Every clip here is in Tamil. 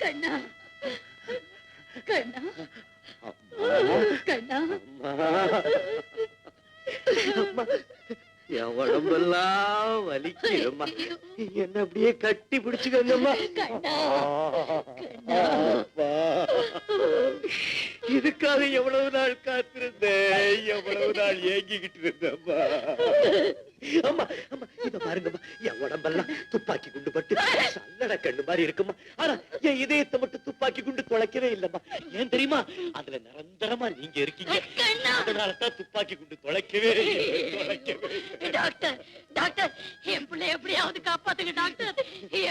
கண்ணா கண்ணா கண்ணா என் உடம்பெல்லாம் வலிக்கிறம்மா. என்ன அப்படியே கட்டி பிடிச்சுக்கங்கம்மா. இதுக்காக எவ்வளவு நாள் காத்திருந்தேன், எவ்வளவு நாள் ஏங்கிக்கிட்டு இருந்தம்மா. அம்மா அம்மா இத பாருங்கம்மா, என் உடம்பெல்லாம் துப்பாக்கி குண்டு பட்டு சல்லட கண்ணு மாதிரி இருக்குமா. ஆனா என் இதயத்தை மட்டும் துப்பாக்கி குண்டு தொலைக்கவே இல்லம்மா. ஏன் தெரியுமா? அதுல நிரந்தரமா நீங்க இருக்கீங்க. அதனாலதான் துப்பாக்கி குண்டு தொலைக்கவே டாக்டர் டாக்டர் என் பிள்ளை எப்படியாவது காப்பாத்துங்க டாக்டர்,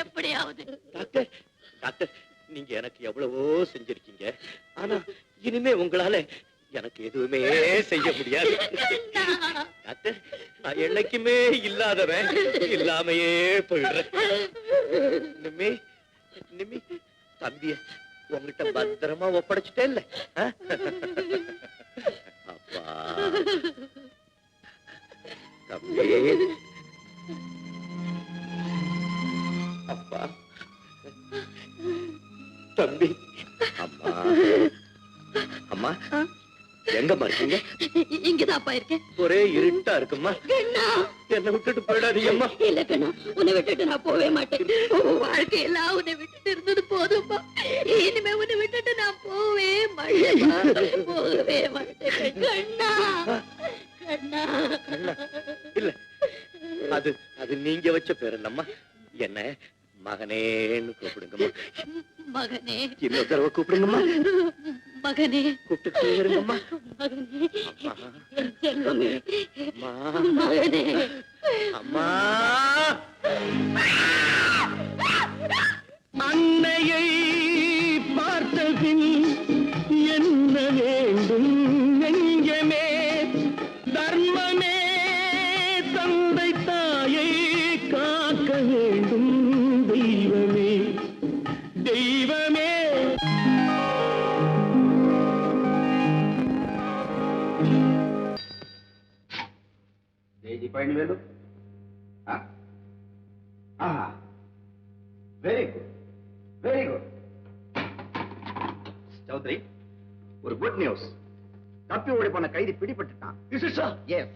எப்படியாவது. டாக்டர் டாக்டர் நீங்க எனக்கு எவ்வளவோ செஞ்சிருக்கீங்க. ஆனா இனிமே உங்களால எனக்கு எதுவுமே செய்ய முடியாது. டாக்டர் நான் என்னைக்குமே இல்லாதவன், இல்லாமையே போயிடுறேன். நிம்மி நிம்மி தம்பிய உங்ககிட்ட பத்திரமா ஒப்படைச்சிட்டேன் இல்ல? அப்பா தம்பி அப்பா தம்பி அம்மா அம்மா எங்கம்மா இருக்கீங்க? இங்கதான்ப்பா இருக்கேன். ஒரே இருட்டா இருக்குமா. என்ன விட்டுட்டு போயிடாதீங்கம்மா. இல்ல கண்ணா, உன்னை விட்டுட்டு நான் போவே மாட்டேன். வாழ்க்கையெல்லாம் உன்னை விட்டுட்டு இருந்தது போதும்பா. இனிமே உன்னை விட்டுட்டு நான் போவே மாட்டேன், போகவே மாட்டேன் கண்ணா. கண்ணா இல்ல அது அது நீங்க வச்ச பேர் இல்லம்மா. என்ன மகனேன்னு கூப்பிடுங்கம்மா. மகனே இன்னொரு தடவை கூப்பிடுங்கம்மா. மகனே கூப்பிட்டு இருங்கம்மா. மகனே செல்வமே மகனே அம்மா. அன்னையை பார்த்ததில் என்ன வேண்டும் நெஞ்சமே, தர்மமே தந்தை தாயை காக்க வேண்டும் தெய்வமே தெய்வமே. Palanivelu, very good very good. Chaudhary, ஒரு குட் நியூஸ். தப்பி ஓடி போன கைதி பிடிபட்டுட்டான். எஸ்,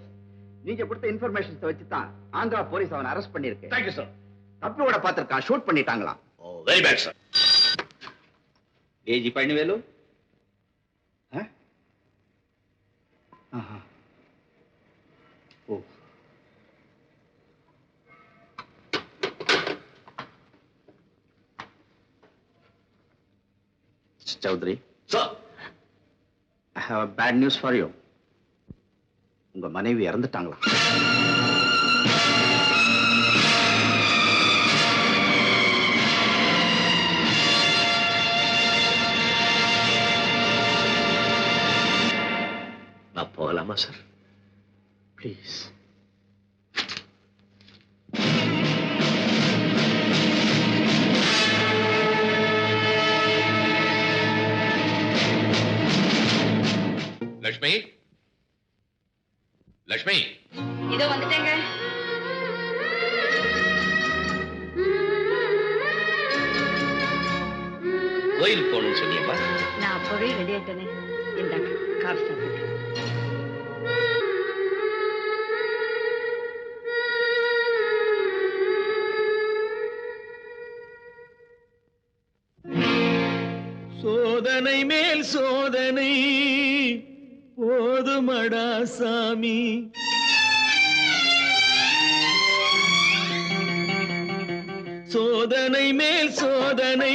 நீங்க கொடுத்த இன்ஃபர்மேஷன்ஸ் வச்சுதான் ஆந்திரா போலீஸ் அவனை அரெஸ்ட் பண்ணிருக்கு. Thank you sir. தப்பி ஓட பார்த்திருக்கான், ஷூட் பண்ணிட்டாங்களாம். Oh very bad sir. AG Palanivelu, oh Chaudhary, sir, I have a bad news for you. உங்க மனைவி இறந்துட்டாங்களா? நான் போகலாமா சார்? ப்ளீஸ். லட்சுமி, லட்சுமி, இதோ வந்துட்டேங்க. கோயில் போகணும்னு சொன்னீங்கப்பா. நான் அப்பவே ரெடி ஆயிட்டேனே. இந்தாங்க காஃபி சாப்பிடுங்க. சோதனை மேல் சோதனை போதுமடா சாமி, சோதனை மேல் சோதனை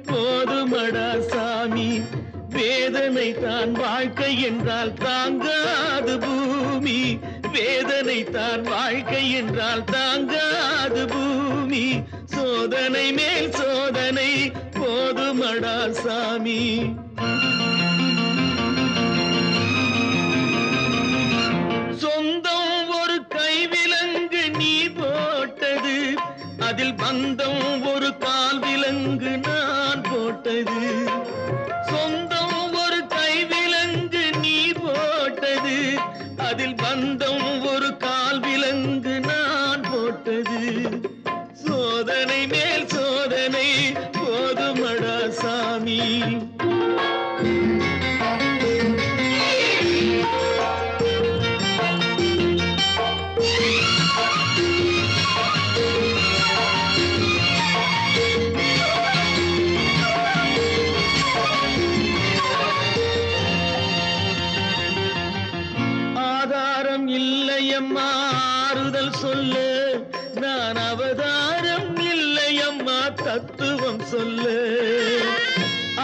போதுமடா சாமி, வேதனை தான் வாழ்க்கை என்றால் தாங்காது பூமி, வேதனை தான் வாழ்க்கை என்றால் தாங்காது பூமி, சோதனை மேல் சோதனை போதுமடா சாமி. சொந்தம் ஒரு கைவிலங்கு நீ போட்டது, அதில் பந்தம் ஒரு கால் விலங்கு நான் போட்டது, சொந்தம் ஒரு கைவிலங்கு நீ போட்டது, அதில் பந்தம் ஒரு கால் விலங்கு நான் போட்டது, சோதனை மேல் சோதனை போதுமடா சா தத்துவம் சொல்ல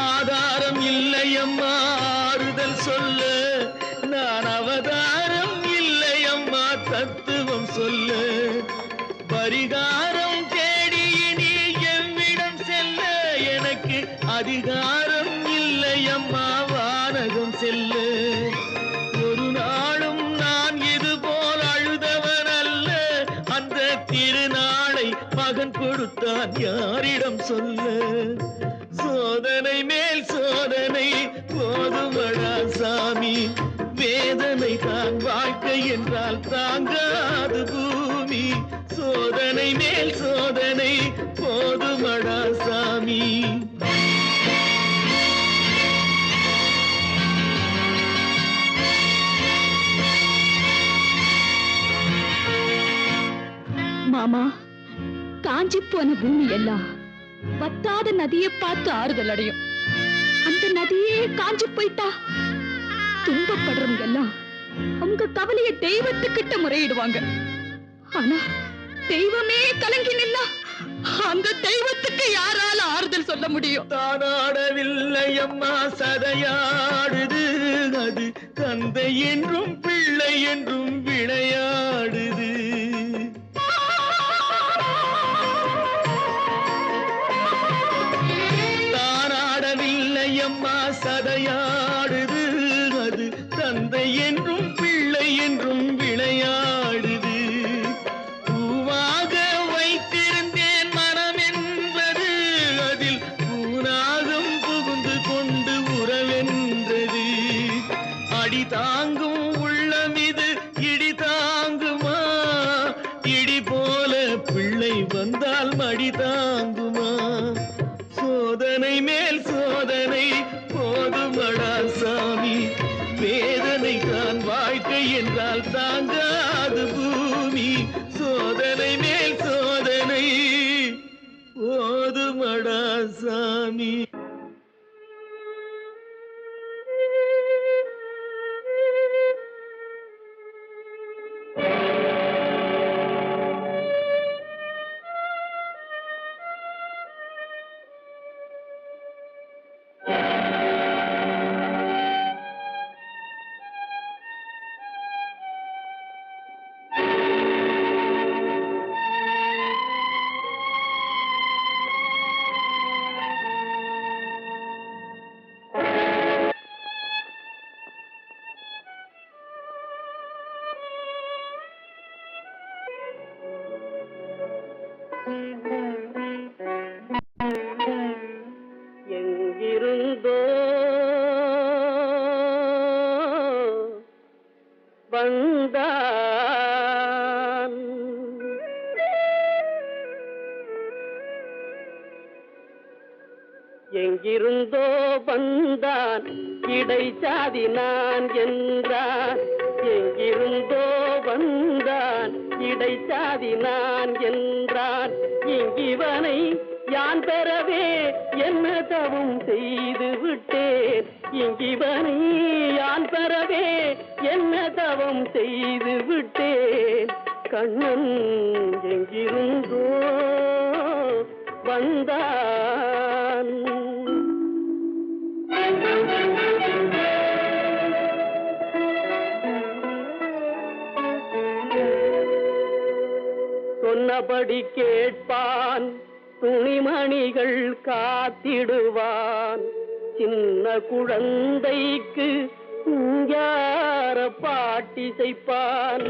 ஆதாரம் இல்லையம்மா ஆறுதல் சொல்ல நான் அவதாரம் இல்லையம்மா தத்துவம் சொல்ல பரிகாரம் தேடி நீ எவ்விடம் செல்ல எனக்கு அதிகாரம் இல்லையம்மா வானகம் செல்ல ஒரு நாளும் நான் இது போல் அழுதவன் அல்ல அந்த திருநாளை மகன் கொடுத்தான் யாரிடம் சொல்ல சோதனை மேல் சோதனை போதுமடா சாமி வேதனை தான் வாழ்க்கை என்றால் தாங்காது பூமி சோதனை மேல் சோதனை போதுமடா சாமி மாமா காஞ்சி போன பூமி எல்லாம் வத்தாத நதியை பார்த்து ஆறுதல் அடையும் அந்த நதியே காஞ்சி போயிட்டா துன்பப்படுறவங்க எல்லாம் அவங்க கவலைய தெய்வத்துக்கிட்ட முறையிடுவாங்க ஆனா தெய்வமே கலங்கி நின்னா அந்த தெய்வத்துக்கு யாரால ஆறுதல் சொல்ல முடியும் தானாடவில்லை அம்மா சதையாடுது அது தந்தை என்றும் பிள்ளை என்றும் விளையாடுது அம்மா சதையாடுது அது தந்தை என்றும் பிள்ளை என்றும் விளையாடுது பூவாக வைத்திருந்தேன் மனம் என்பது அதில் பூனாகம் புகுந்து கொண்டு உறவென்றது அடி தாங்கும் உள்ளம் இது இடி தாங்குமா இடி போல பிள்ளை வந்தால் மடி தாங்குமா சோதனை மேல் சோதனை போதுமடா சாமி வேதனை தான் வாழ்க்கை என்றால் தாங்காது பூமி சோதனை மேல் சோதனை போதுமடா சாமி எங்கிருந்தோ வந்தான் எங்கிருந்தோ வந்தான் இடைச்சாதி நான் என்றான் எங்கிருந்தோ வந்தான் இடைச்சாதி நான் என்றான் இங்கிவனை யான் பெறவே என்ன தவம் செய்து விட்டேன் இங்கிவனை யான் பெறவே என்ன தவம் செய்து விட்டேன் கண்ணன் எங்கிருந்தோ வந்தான் சொன்னபடி கேட்பான் துணிமணிகள் காத்திடுவான் சின்ன குழந்தைக்கு யார பாட்டி செய்ப்பான்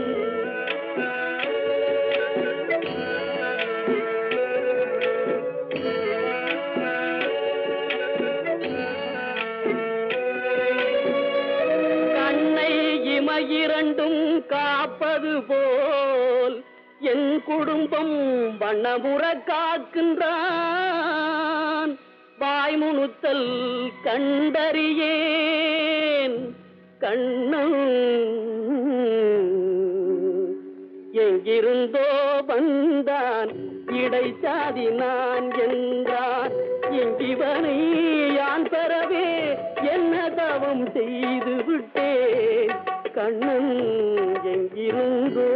கண்ணை இமையிரண்டும் காப்பது போல் என் குடும்பம் வண்ணமுற காக்கின்றான் வாய்முணுத்தல் கண்டறியேன் கண்ணன் எங்கிருந்தோ வந்தான் இடைச்சாதி நான் என்றான் எங்கிவனை யான் பெறவே என்ன தவம் செய்து விட்டேன் கண்ணன் எங்கிருந்தோ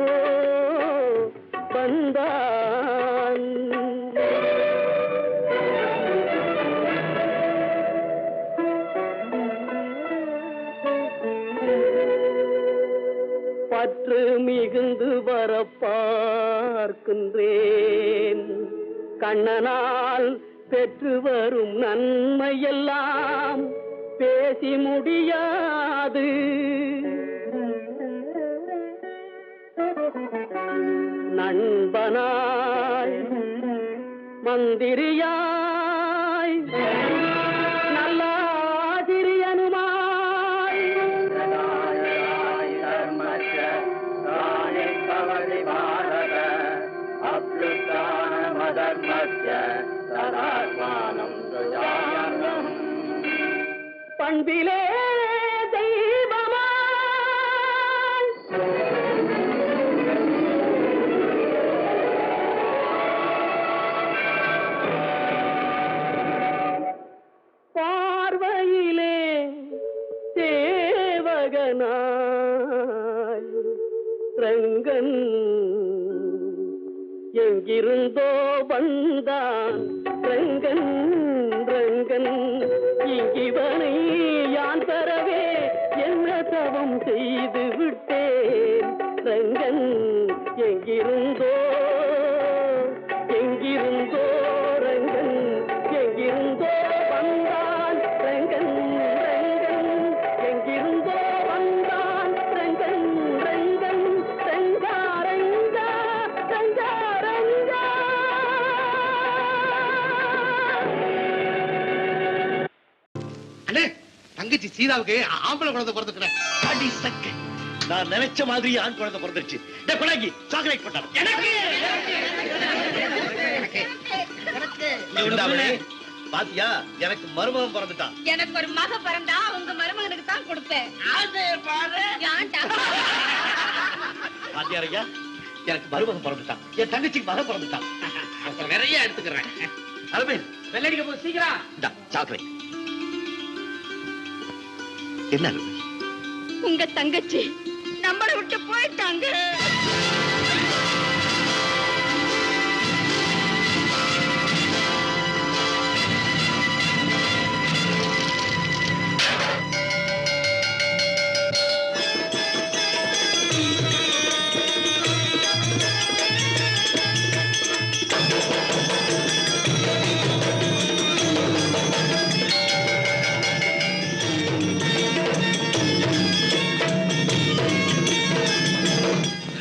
வந்தான் பார்க்கின்றேன். கண்ணனால் பெற்று வரும் நன்மையெல்லாம் பேசி முடியாது. நண்பனாய் மந்திரியாய் நல்ல ஆசிரியனுமாய் பண்பிலே தெய்வமாய் பார்வையிலே சேவகனாய் ரங்கன் எங்கிருந்தோ வந்தான். ரங்கன் ரங்கன் இங்கிவனை யான் பெறவே என்ன தவம் செய்து விட்டேன். ரங்கன் எங்கிருந்தோ எங்கிருந்தோ ரங்கன் எங்கிருந்தோ வந்தான். ரங்கன் ரங்கன் எங்கிருந்தோ வந்தான். ரங்கன் ரங்கன் ரங்கா ரங்கா ரங்கா ரங்கா. அண்ணே, தங்கச்சி சீதாவுக்கு ஆம்பளை குழந்தை பிறந்துக்கிறேன். அடி சக்க, நான் நினைச்ச மாதிரி ஆண் குழந்தை பிறந்துருச்சு. கொண்டாங்கி சாக்லேட் போட்டாரு எனக்கு. பாத்தியா, எனக்கு மருமகன் பிறந்துட்டான். எனக்கு ஒரு மக பிறந்தா உங்க மருமகனுக்கு தான் கொடுப்பேன். பாத்தியாரையா, எனக்கு மருமகன் பிறந்துட்டான். என் தங்கச்சிக்கு மகன் பிறந்துட்டான். நிறைய எடுத்துக்கிறேன். அருமை வெள்ளடிக்க போது சீக்கிரம் சாக்லேட். என்ன உங்க தங்கச்சி நம்மளை விட்டு போயிட்டாங்க.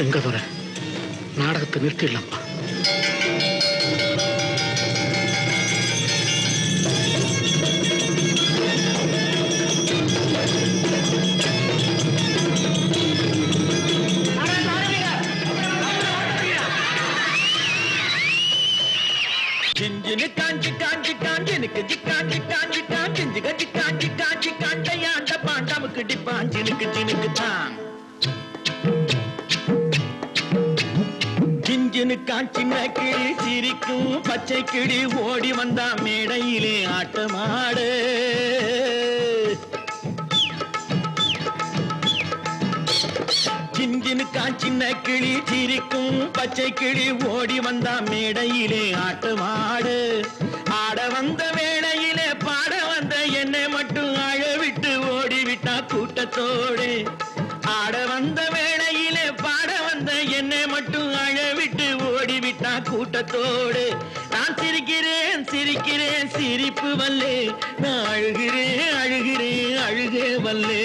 எங்கதுரை நாடகத்தை நிறுத்திடலாம்ப்பா. சிஞ்சினு காஞ்சி காஞ்சி காஞ்சினுக்கு ஜிக்காஞ்சி காஞ்சி காஞ்சிஞ்சுக ஜிக்காஞ்சி காஞ்சி காண்டையாண்ட பாண்டாமுக்கு டிப்பாஞ்சினுக்கு ஜினுக்கு தான் சிஞ்சினு காஞ்சின கிளி சிரிக்கும் பச்சை கிளி ஓடி வந்தா மேடையிலே ஆட்டமாடு. சிஞ்சினு காஞ்சின கிளி சிரிக்கும் பச்சை கிளி ஓடி வந்தா மேடையிலே ஆட்டமாடு. ஆட வந்த வேளையிலே பாட வந்த என்னை மட்டும் அழவிட்டு ஓடிவிட்டா கூட்டத்தோடு. ஆட வந்த வேளையிலே பாட வந்த என்னை மட்டும் அழவிட்டு ஓடிவிட்டா கூட்டத்தோடு. நான் சிரிக்கிறேன் சிரிக்கிறேன் சிரிப்பு வல்லே, நான் அழுகிறேன் அழுகிறேன் அழுகே வல்லே.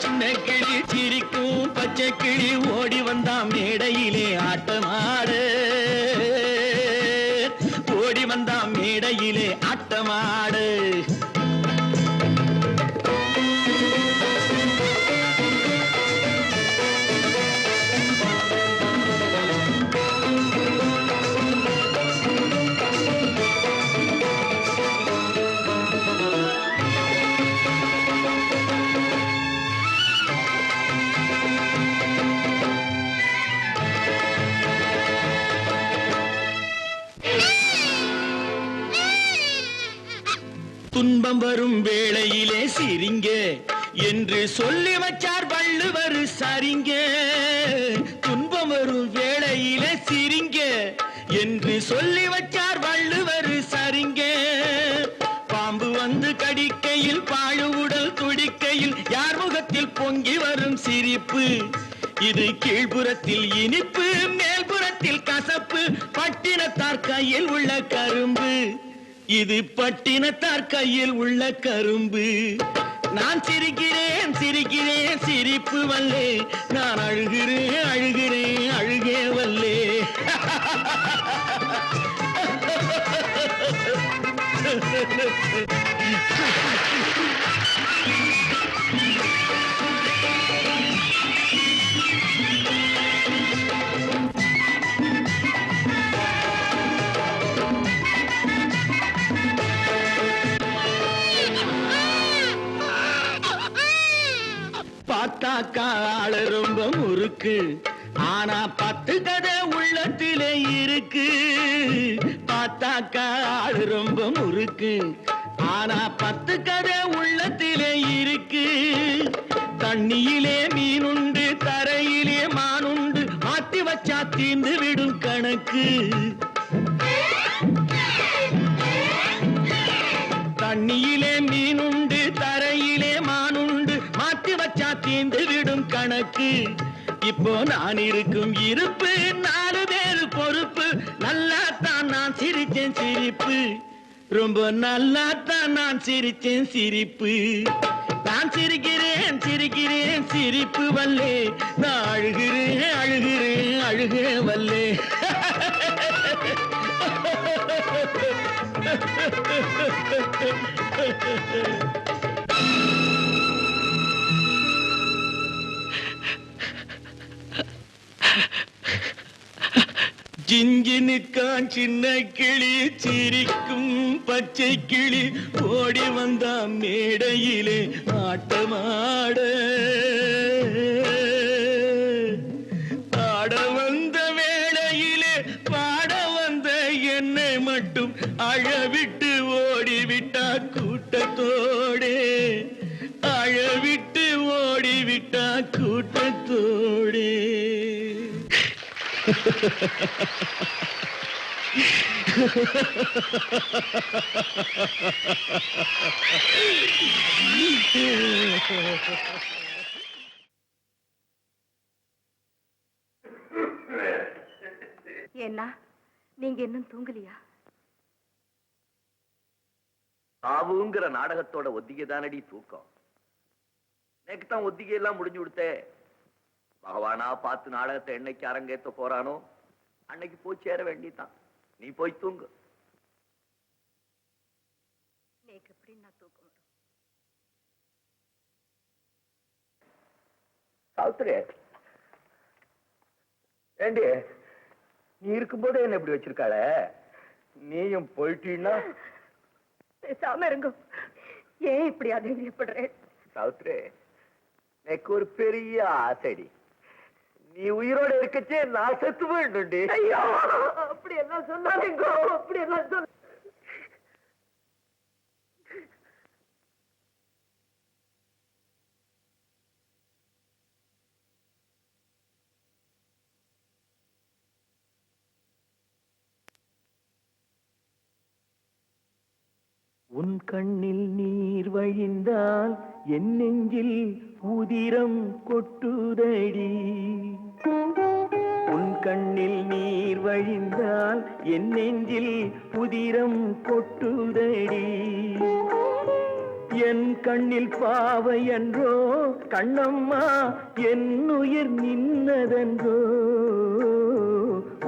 சின்ன கிளி சிரிக்கும் பச்சை கிளி ஓடி வந்தா மேடையிலே ஆட்டமாடு. ஓடி வந்தா மேடையிலே ஆட்டமாடு. துன்பம் வரும் வேளையிலே சிரிங்க என்று சொல்லி வச்சார் வள்ளுவர் சரிங்க. துன்பம் வரும் வேளையிலே சிரிங்க என்று சொல்லி வச்சார் வள்ளுவர் சரிங்க. பாம்பு வந்து கடிக்கையில் பாழு உடல் சிரிப்பு இது கீழ்புறத்தில் இனிப்பு மேல்புறத்தில் கசப்பு பட்டினத்தார் கையில் உள்ள கரும்பு இது பட்டினத்தார் கையில் உள்ள கரும்பு நான் சிரிக்கிறேன் சிரிக்கிறேன் சிரிப்பு வல்லே நான் அழுகிறேன் அழுகிறேன் அழுகே வல்லே பார்த்தாக்கா ஆளு ரொம்ப முறுக்கு ஆனா 10 கதை உள்ளத்திலே இருக்கு பார்த்தாக்கா ஆளு ரொம்ப முறுக்கு ஆனா 10 கதை உள்ளத்திலே இருக்கு தண்ணியிலே மீனுண்டு தரையிலே மானுண்டு மாத்தி வச்சா தீர்ந்து விடும் கணக்கு தண்ணியிலே மீனுண்டு தரையிலே மானுண்டு மாத்தி வச்சா தீர்ந்து விடும் கணக்கு இப்போ நான் இருக்கும் இருப்பு 4 பேரு பொறுப்பு நல்லாத்தான் நான் சிரிச்சேன் சிரிப்பு ரொம்ப நல்லாத்தான் நான் சிரிச்சேன் சிரிப்பு நான் சிரிக்கிறேன் சிரிக்கிறேன் சிரிப்பு வல்லே நான் அழுகிறேன் அழுகிறேன் அழுகே வல்லே ஜிஞ்சினுக்கான் சின்ன கிளி சிரிக்கும் பச்சை கிளி ஓடி வந்தா மேடையிலே ஆட்டமாட ஆட வந்த வேளையிலே பாட வந்த என்னை மட்டும் அழவிட்டு ஓடிவிட்டா கூட்டத்தோடே அழவிட்டு ஓடிவிட்டா கூட்டத்தோடே ஏன்னா நீங்க இன்னும் தூங்கலையா? சாவுங்கிற நாடகத்தோட ஒத்திகைதானடி தூக்கம். நேக்கு தான் ஒத்திகை எல்லாம் முடிஞ்சு கொடுத்தே. பகவானா பார்த்து நாடகத்தை என்னைக்கு அரங்கேற்ற போறானோ அன்னைக்கு போய் சேர வேண்டியதான். நீ போய் தூங்கு. நேக்கு எப்படி நான் தூக்கம் வரும்? சாவித்திரி, ஏண்டி நீ இருக்கும்போதே என்ன இப்படி வச்சிருக்காள? நீயும் போயிட்டீன்னா பேசாம இருங்க. ஏன் இப்படி அதிகப்படுறேன்? சாவித்திரி, எனக்கு ஒரு பெரிய ஆசைடி. நீ உயிரோட இருக்கச்சே நான் செத்து போயிடுண்டி. ஐயோ, அப்படி எல்லாம் சொல்லாதீங்க. அப்படி எல்லாம் சொல்ல உன் கண்ணில் நீர் வழிந்தால் என் நெஞ்சில் உதிரம் கொட்டுதடி. உன் கண்ணில் நீர் வழிந்தால் என் நெஞ்சில் உதிரம் கொட்டுதடி. என் கண்ணில் பாவை என்றோ கண்ணம்மா என் உயிர் நின்னதென்றோ.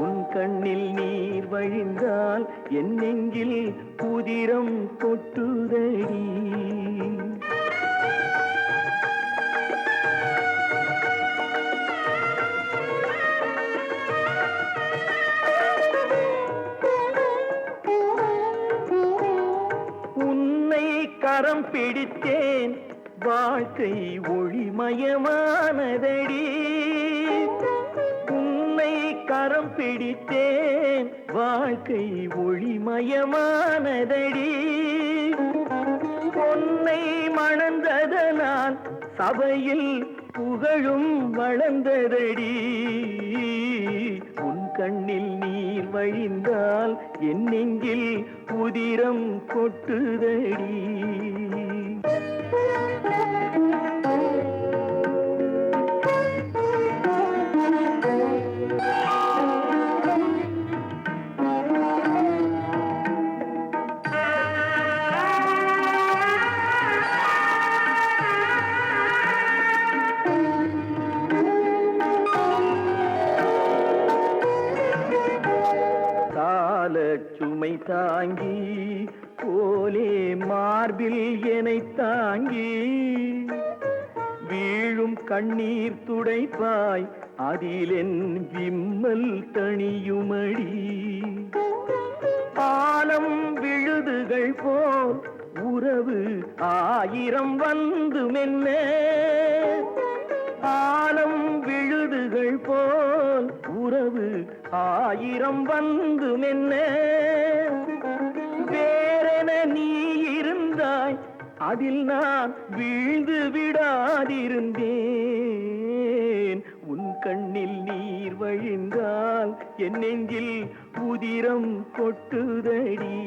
உன் கண்ணில் நீர் வழிந்தால் என் நெஞ்சில் உதிரம் கொட்டுதடி. உன்னை கரம் பிடித்தேன் வாழ்க்கை ஒளிமயமானதடி. உன்னை கரம் பிடித்தேன் வாழ்க்கை ஒளிமயமானதடி. பொன்னை மணந்ததனால் சபையில் புகழும் வளர்ந்ததடி. உன் கண்ணில் நீர் வழிந்தால் என் நெஞ்சில் உதிரம் கொட்டுதடி. சுமை தாங்கி போலே மார்பில் என்னை தாங்கி வீழும் கண்ணீர் துடைப்பாய் அதிலென் விம்மல் தணியுமடி ஆலம் விழுதுகள் போல் உறவு ஆயிரம் வந்து மென்ன ஆலம் விழுதுகள் போல் உறவு ஆயிரம் வந்து மென்ன வேறென நீ இருந்தாய் அதில் நான் வீழ்ந்து விடாதிருந்தேன் உன் கண்ணில் நீர் வழிந்தால் என் நெஞ்சில் உதிரம் கொட்டுதடி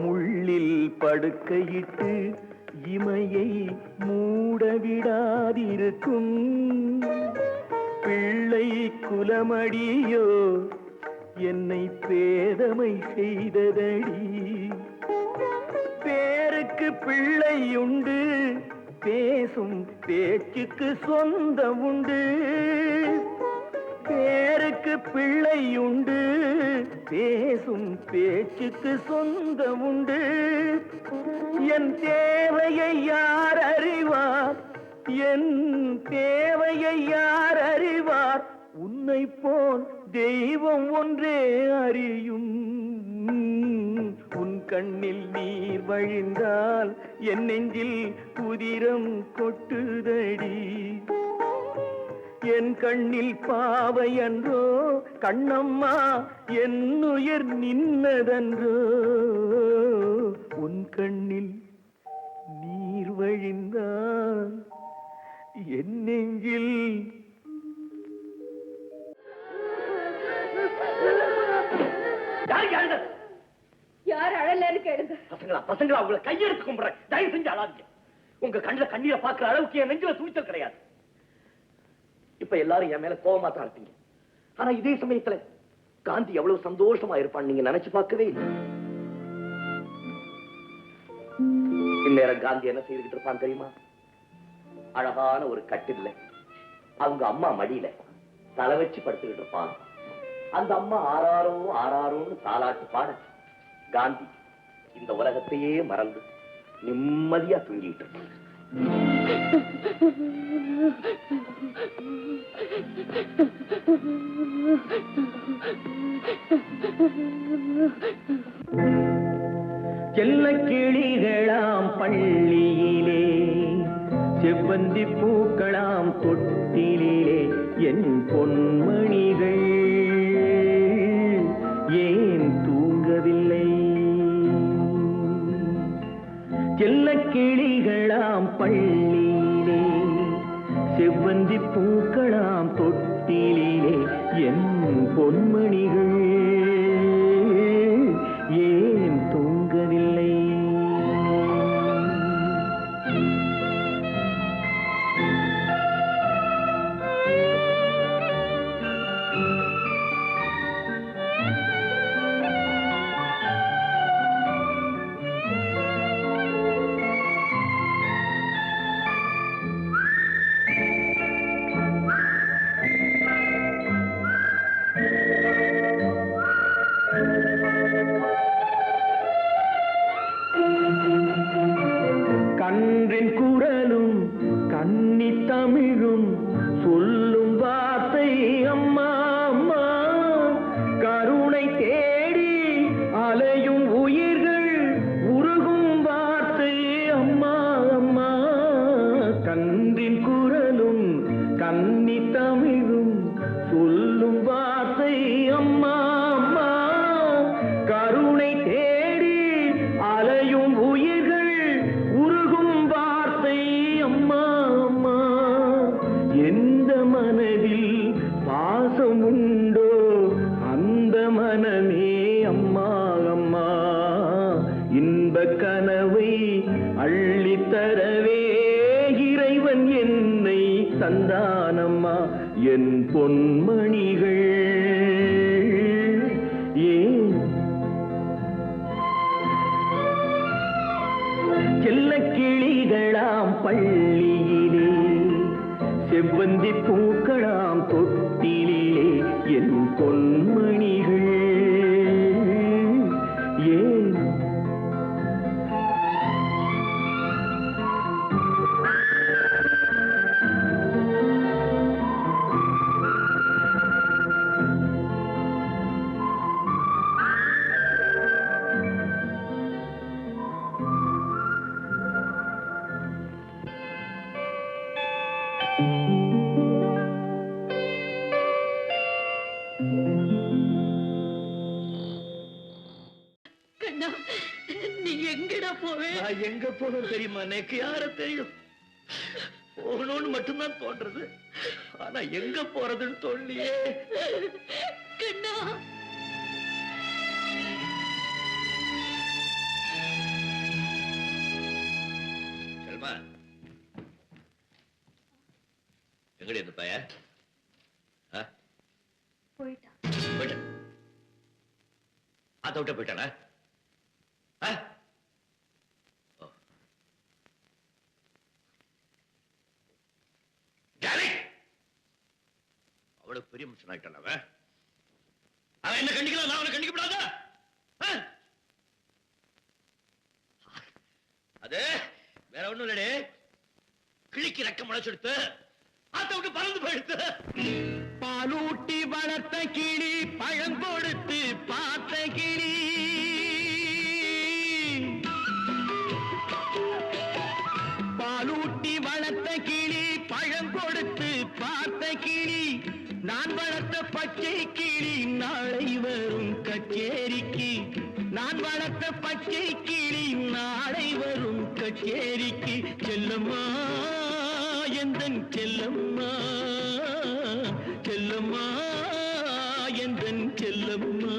முள்ளில் படுக்கையிட்டு இமையை மூடவிடாதிருக்கும் பிள்ளை குலமடியோ என்னை பேதமை செய்ததடி பேருக்கு பிள்ளை உண்டு பேசும் பேச்சுக்கு சொந்தம் உண்டு பேருக்கு பிள்ளை உண்டு பேசும் பேச்சுக்கு சொந்தம் உண்டு என் தேவையை யார் அறிவார் என் தேவையை யார் அறிவார் உன்னை போல் தெய்வம் ஒன்றே அறியும் உன் கண்ணில் நீர் வழிந்தால் என் நெஞ்சில் உதிரம் கொட்டுதடி என் கண்ணில் பாவை அன்றோ கண்ணம்மா என் உயிர் நின்னதன்றோ உன் கண்ணில் நீர் வழிந்தால் என் நெஞ்சில் யார் அழலன்னு கேளுங்க. பசங்களா உங்களை கையெடுத்து கும்பிடுறேன். தயவு செஞ்சு அழாதீங்க. உங்க கண்ணுல கண்ணீரை பாக்குற அளவுக்கு என் நெஞ்சில துணிச்சல் கிடையாது. இப்ப எல்லாரும் என் மேல கோபமா தான் இருப்பீங்க. ஆனா இதே சமயத்துல காந்தி எவ்வளவு சந்தோஷமா இருப்பான்னு நீங்க நினைச்சு பார்க்கவே இல்லை. இந்நேரம் காந்தி என்ன செய்துகிட்டு இருப்பான் தெரியுமா? அழகான ஒரு கட்டில்ல அவங்க அம்மா மடியில தலை வச்சு படுத்துக்கிட்டு இருப்பான். அந்த அம்மா ஆறாரோ ஆறாரோன்னு தாலாட்டு பாட காந்தி இந்த உலகத்தையே மறந்து நிம்மதியா தூங்கிட்டு இருப்பான். செல்ல கிளிகளாம் பள்ளியிலே செவ்வந்தி பூக்களாம் தொட்டிலே என் பொன்மணிகள் ஏன் தூங்கவில்லை? செல்ல கிளிகளாம் பள்ளியிலே செவ்வந்தி பூக்களாம் தொட்டிலே என் பொன்மணிகள் ஏன் தூங்கவில்லை? கன்றின் குரலும் கன்னி தமிழும் சொல்லும் வார்த்தை அம்மா அம்மா, கருணை தேடி அலையும் உயிர்கள் உருகும் வார்த்தை அம்மா அம்மா. கன்றின் குரலும் கன்னி தமிழும் சொல்லும் வார்த்தை அம்மா அம்மா, கருணை தேடி அலையும் உயிர்கள் உருகும் வார்த்தை அம்மா அம்மா. எந்த மனதில் பாசம் உண்டோ அந்த மனமே அம்மா அம்மா. இன்ப கனவை அள்ளித்தரவே இறைவன் என்னை தந்தானம்மா. என் பொன்மணிகள் ஏன் பொன்மணிகள் ஏன் கண்ணா நீ எங்கடா போவே? நான் எங்க போகணும் தெரியுமா? எனக்கு யார தெரியும்? போகணும்னு மட்டும்தான் தோன்றது. ஆனா எங்க போறதுன்னு தோணலையே. கண்ணா செல்மா, எங்கடி இந்த பையன்? போயிட்டான். போயிட்டான். அதை விட்ட போயிட்டானா? அவ்வளவு பெரிய மனுஷன் ஆயிட்டான் அவன். அவன் என்ன கண்டிக்கலாம், நான் அவனை கண்டிக்கப்படாதா? அது வேற ஒண்ணும் இல்லடே, கிழிக்கு ரெக்க முளைச்செடுத்து ஆத்த விட்டு பறந்து போயிடுத்து. பாலூட்டி வளர்த்த கிளி பழம் கொடுத்து பார்த்த கிளி, பாலூட்டி வளர்த்த கிளி பழம் கொடுத்து பார்த்த கிளி, நான் வளர்த்த பச்சை கிளி நாளை வரும் கச்சேரிக்கு, நான் வளர்த்த பச்சை கிளி நாளை வரும் கச்சேரிக்கு. செல்லம்மா எந்தன் செல்லம்மா, செல்லம்மா எந்தன் செல்லம்மா.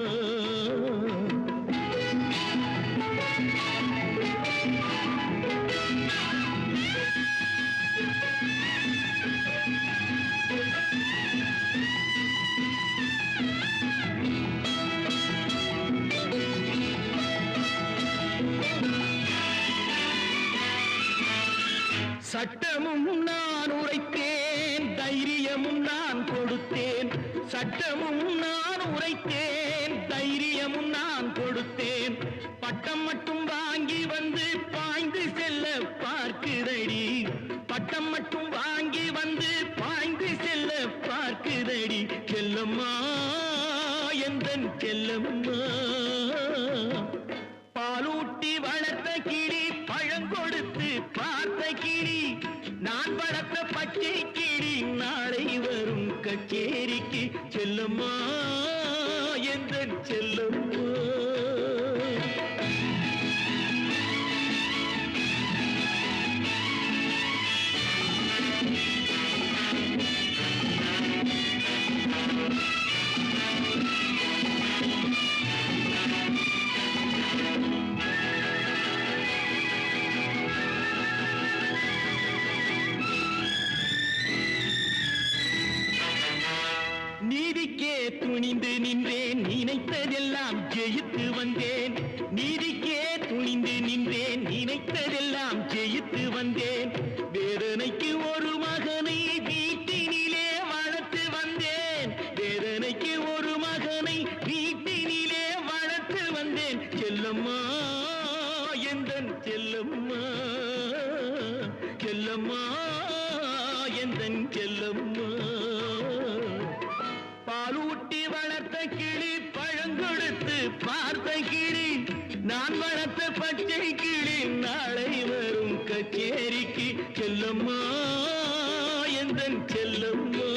சட்டமும் நான் உரைத்தேன், தைரியமும் நான் கொடுத்தேன், சட்டமும் நான் உரைத்தேன், தைரியமும் நான் கொடுத்தேன், பட்டம் மட்டும் வாங்கி வந்து பாய்ந்து செல்ல பார்க்குதடி, பட்டம் மட்டும் வாங்கி வந்து பாய்ந்து செல்ல பார்க்குதடி. செல்லம்மா எந்தன் செல்லம்மா, பாலூட்டி வளர்த்த கிளி பழங்கொடுத்து பார்த்த கிளி, நான் வளர்த்த பச்சை கிளி நாளை வரும் கச்சேரிக்கு. செல்லம்மா எந்தன் செல்லம்மா. நீதிக்கே துணிந்து நின்றேன், நினைத்ததெல்லாம் ஜெயித்து வந்தேன், நீதிக்கே துணிந்து நின்றேன், நினைத்ததெல்லாம் ஜெயித்து வந்தேன், வேதனைக்கு ஒரு மகனை வீட்டினிலே வளர்த்து வந்தேன், வேதனைக்கு ஒரு மகனை வீட்டினிலே வளர்த்து வந்தேன். செல்லம்மா எந்தன் செல்லம்மா, செல்லம்மா எந்தன் செல்லம்மா. பாலூட்டி வளர்த்த கிளி பழங்கொடுத்து பார்த்த கிளி, நான் வளர்த்த பச்சை கிளி நாளை வரும் கச்சேரிக்கு. செல்லம்மா எந்தன் செல்லம்மா.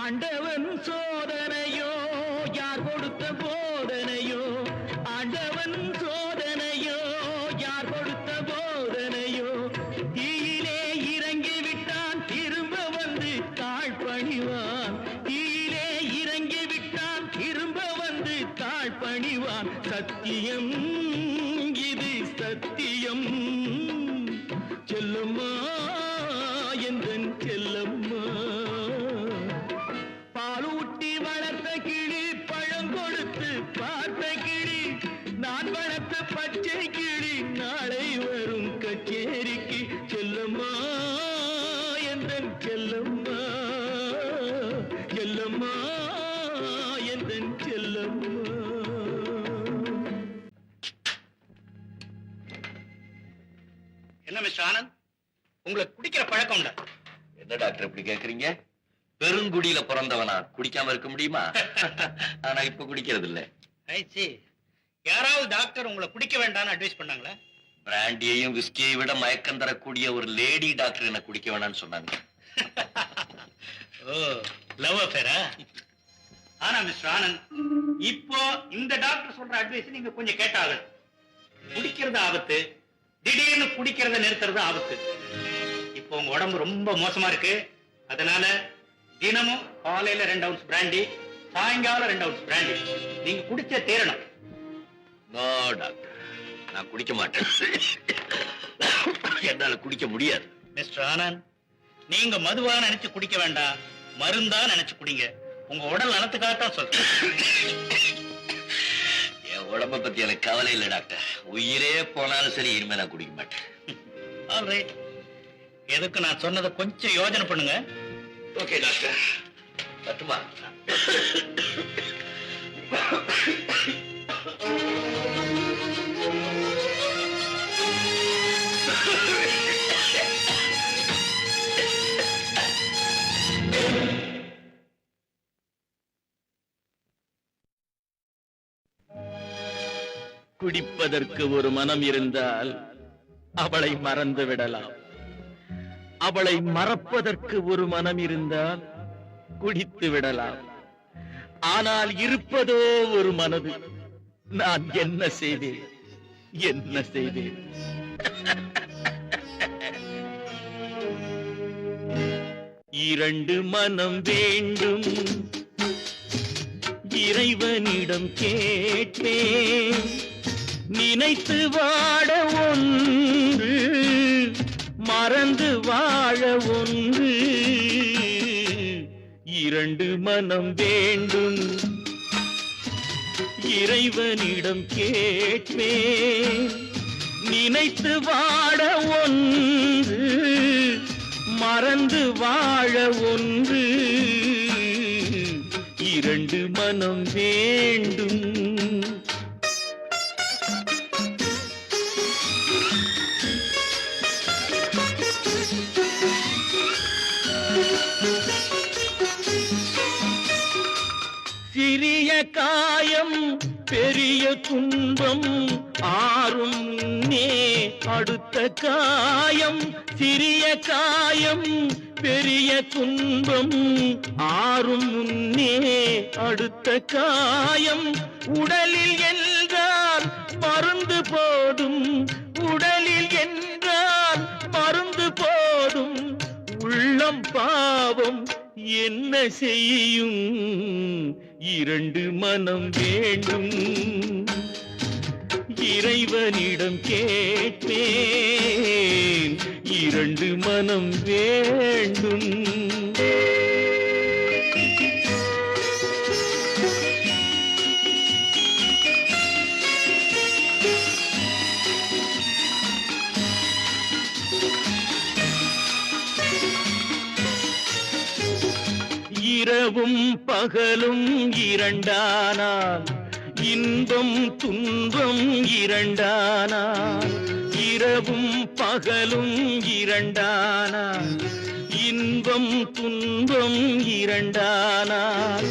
ஆண்டவன் சோதனையோ யார் கொடுத்த போதனையோ, ஆண்டவன் சோதனையோ யார் கொடுத்த போதனையோ, தீயிலே இறங்கி விட்டான் திரும்ப வந்து தாழ் பணிவான், தீயிலே இறங்கி விட்டான் திரும்ப வந்து தாழ் பணிவான். சத்தியம் இது சத்தியம். செல்லம்மா உங்களுக்கு குடிக்கிற பழக்கம் உண்டா? என்ன டாக்டர் இப்படி கேக்குறீங்க? பெருங்குடியில பிறந்தவனா குடிக்காம இருக்க முடியுமா? ஆனா இப்ப குடிக்கிறது இல்ல. ஐசி, யாராவது டாக்டர் உங்களை குடிக்க வேண்டாம்னு அட்வைஸ் பண்ணாங்களா? பிராண்டியையும் விஸ்கியை விட மயக்கம் தரக்கூடிய ஒரு லேடி டாக்டர் என்ன குடிக்க வேணாம்னு சொன்னாங்க. ஓ, லவ் அஃபேரா? ஆனா மிஸ்டர் ஆனந்த், இப்போ இந்த டாக்டர் சொல்ற அட்வைஸ் நீங்க கொஞ்சம் கேட்டாலும் குடிக்கிறது ஆபத்து, திடீர்னு குடிக்கிறத நிறுத்துறது ஆபத்து. இப்போ உங்க உடம்பு ரொம்ப மோசமா இருக்கு. அதனால தினமும் காலையில 2 ounce பிராண்டி, சாயங்காலம் 2 ounce பிராண்டி நீங்க குடிச்சே தீரணும். நோ டாக்டர், நான் குடிக்க மாட்டேன். என்னால குடிக்க முடியாது. மிஸ்டர் ஆனந்த், நீங்க மதுவா நினைச்சு குடிக்க வேண்டாம், மருந்தா நினைச்சு குடிங்க. உங்க உடல் நலத்துக்காகத்தான் சொல்றேன். என் உடம்ப பத்தி எனக்கு கவலை இல்லை டாக்டர். உயிரே போனாலும் சரி, இனிமே நான் குடிக்க மாட்டேன். ஆல்ரைட், எதுக்கு நான் சொன்னதை கொஞ்சம் யோசனை பண்ணுங்க. ஓகே டாக்டர், பட்டுமா? குடிப்பதற்கு ஒரு மனம் இருந்தால் அவளை மறந்து விடலாம். அவளை மறப்பதற்கு ஒரு மனம் இருந்தால் குடித்து விடலாம். ஆனால் இருப்பதோ ஒரு மனது. நான் என்ன செய்தேன், என்ன செய்தேன்? இரண்டு மனம் வேண்டும், இறைவனிடம் கேட்பேன். நினைத்து வாட ஒன்று, மறந்து வாழ ஒன்று. இரண்டு மனம் வேண்டும், இறைவனிடம் கேட்பேன். நினைத்து வாட ஒன்று, மறந்து வாழ ஒன்று. இரண்டு மனம் வேண்டும். சிறிய காயம் பெரிய துன்பம் ஆறும் முன்னே அடுத்த காயம். சிறிய காயம் பெரிய துன்பம் ஆறும் முன்னே அடுத்த காயம். உடலில் என்றால் மருந்து போதும், உடலில் என்றால் மருந்து போதும். உள்ளம் பாவம் என்ன செய்யும்? இரண்டு மனம் வேண்டும், இறைவனிடம் கேட்பேன். இரண்டு மனம் வேண்டும். இரவும் பகலும் இரண்டானால், இன்பம் துன்பம் இரண்டானால். இரவும் பகலும் இரண்டானால், இன்பம் துன்பம் இரண்டானால்.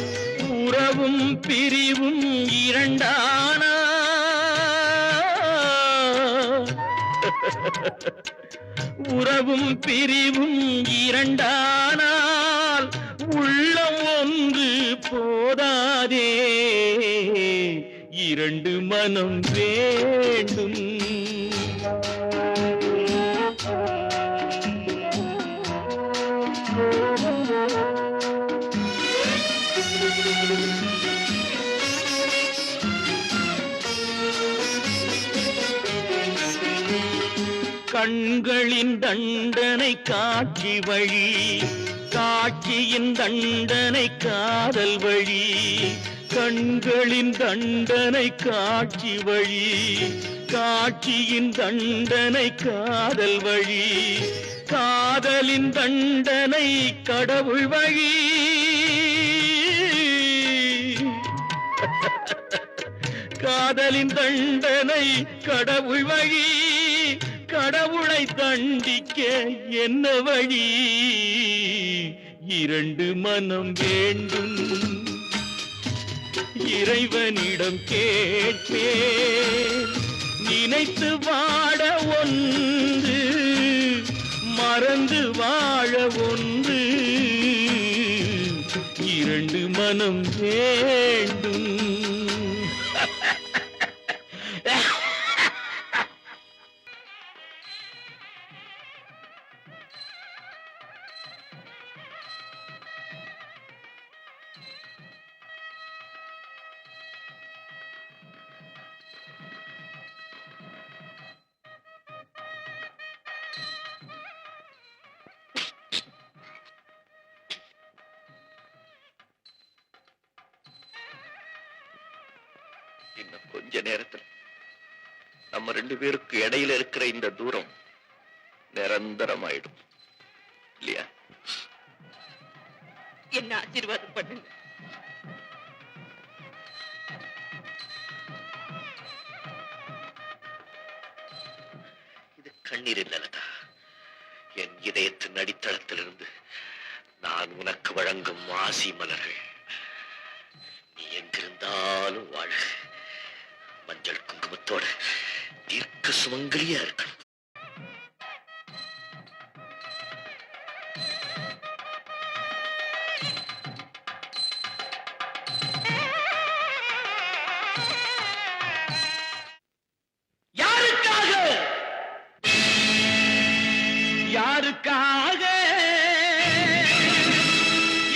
உறவும் பிரிவும் இரண்டானால். உறவும் பிரிவும் இரண்டானால். உள்ளம் ஒன்று போதாதே, இரண்டு மனம் வேண்டும். கண்களின் தண்டனை காட்சி வழி, காட்சியின் தண்டனை காதல் வழி. கண்களின் தண்டனை காட்சி வழி, காட்சியின் தண்டனை காதல் வழி. காதலின் தண்டனை கடவுள் வழி. காதலின் தண்டனை கடவுள் வழி. கடவுளை தண்டிக்க என்ன வழி? இரண்டு மனம் வேண்டும், இறைவனிடம் கேட்பேன். நினைத்து வாழ ஒன்று, மறந்து வாழ ஒன்று, இரண்டு மனம் வேண்டும். இன்னும் கொஞ்ச நேரத்துல நம்ம ரெண்டு பேருக்கு இடையில இருக்கிற இந்த தூரம் நிரந்தரமாயிடும் இல்லையா? என்ன ஆசீர்வாதம் பண்ணுங்க. இது கண்ணீர் இல்லலதா, என் இதயத்தின் அடித்தளத்திலிருந்து நான் உனக்கு வழங்கும் ஆசி மலர்கள். நீ எங்கிருந்தாலும் வாழ, மஞ்சள் குங்குமத்தோட தீர்க்க சுமங்கலியா இருக்கணும். யாருக்காக? யாருக்காக?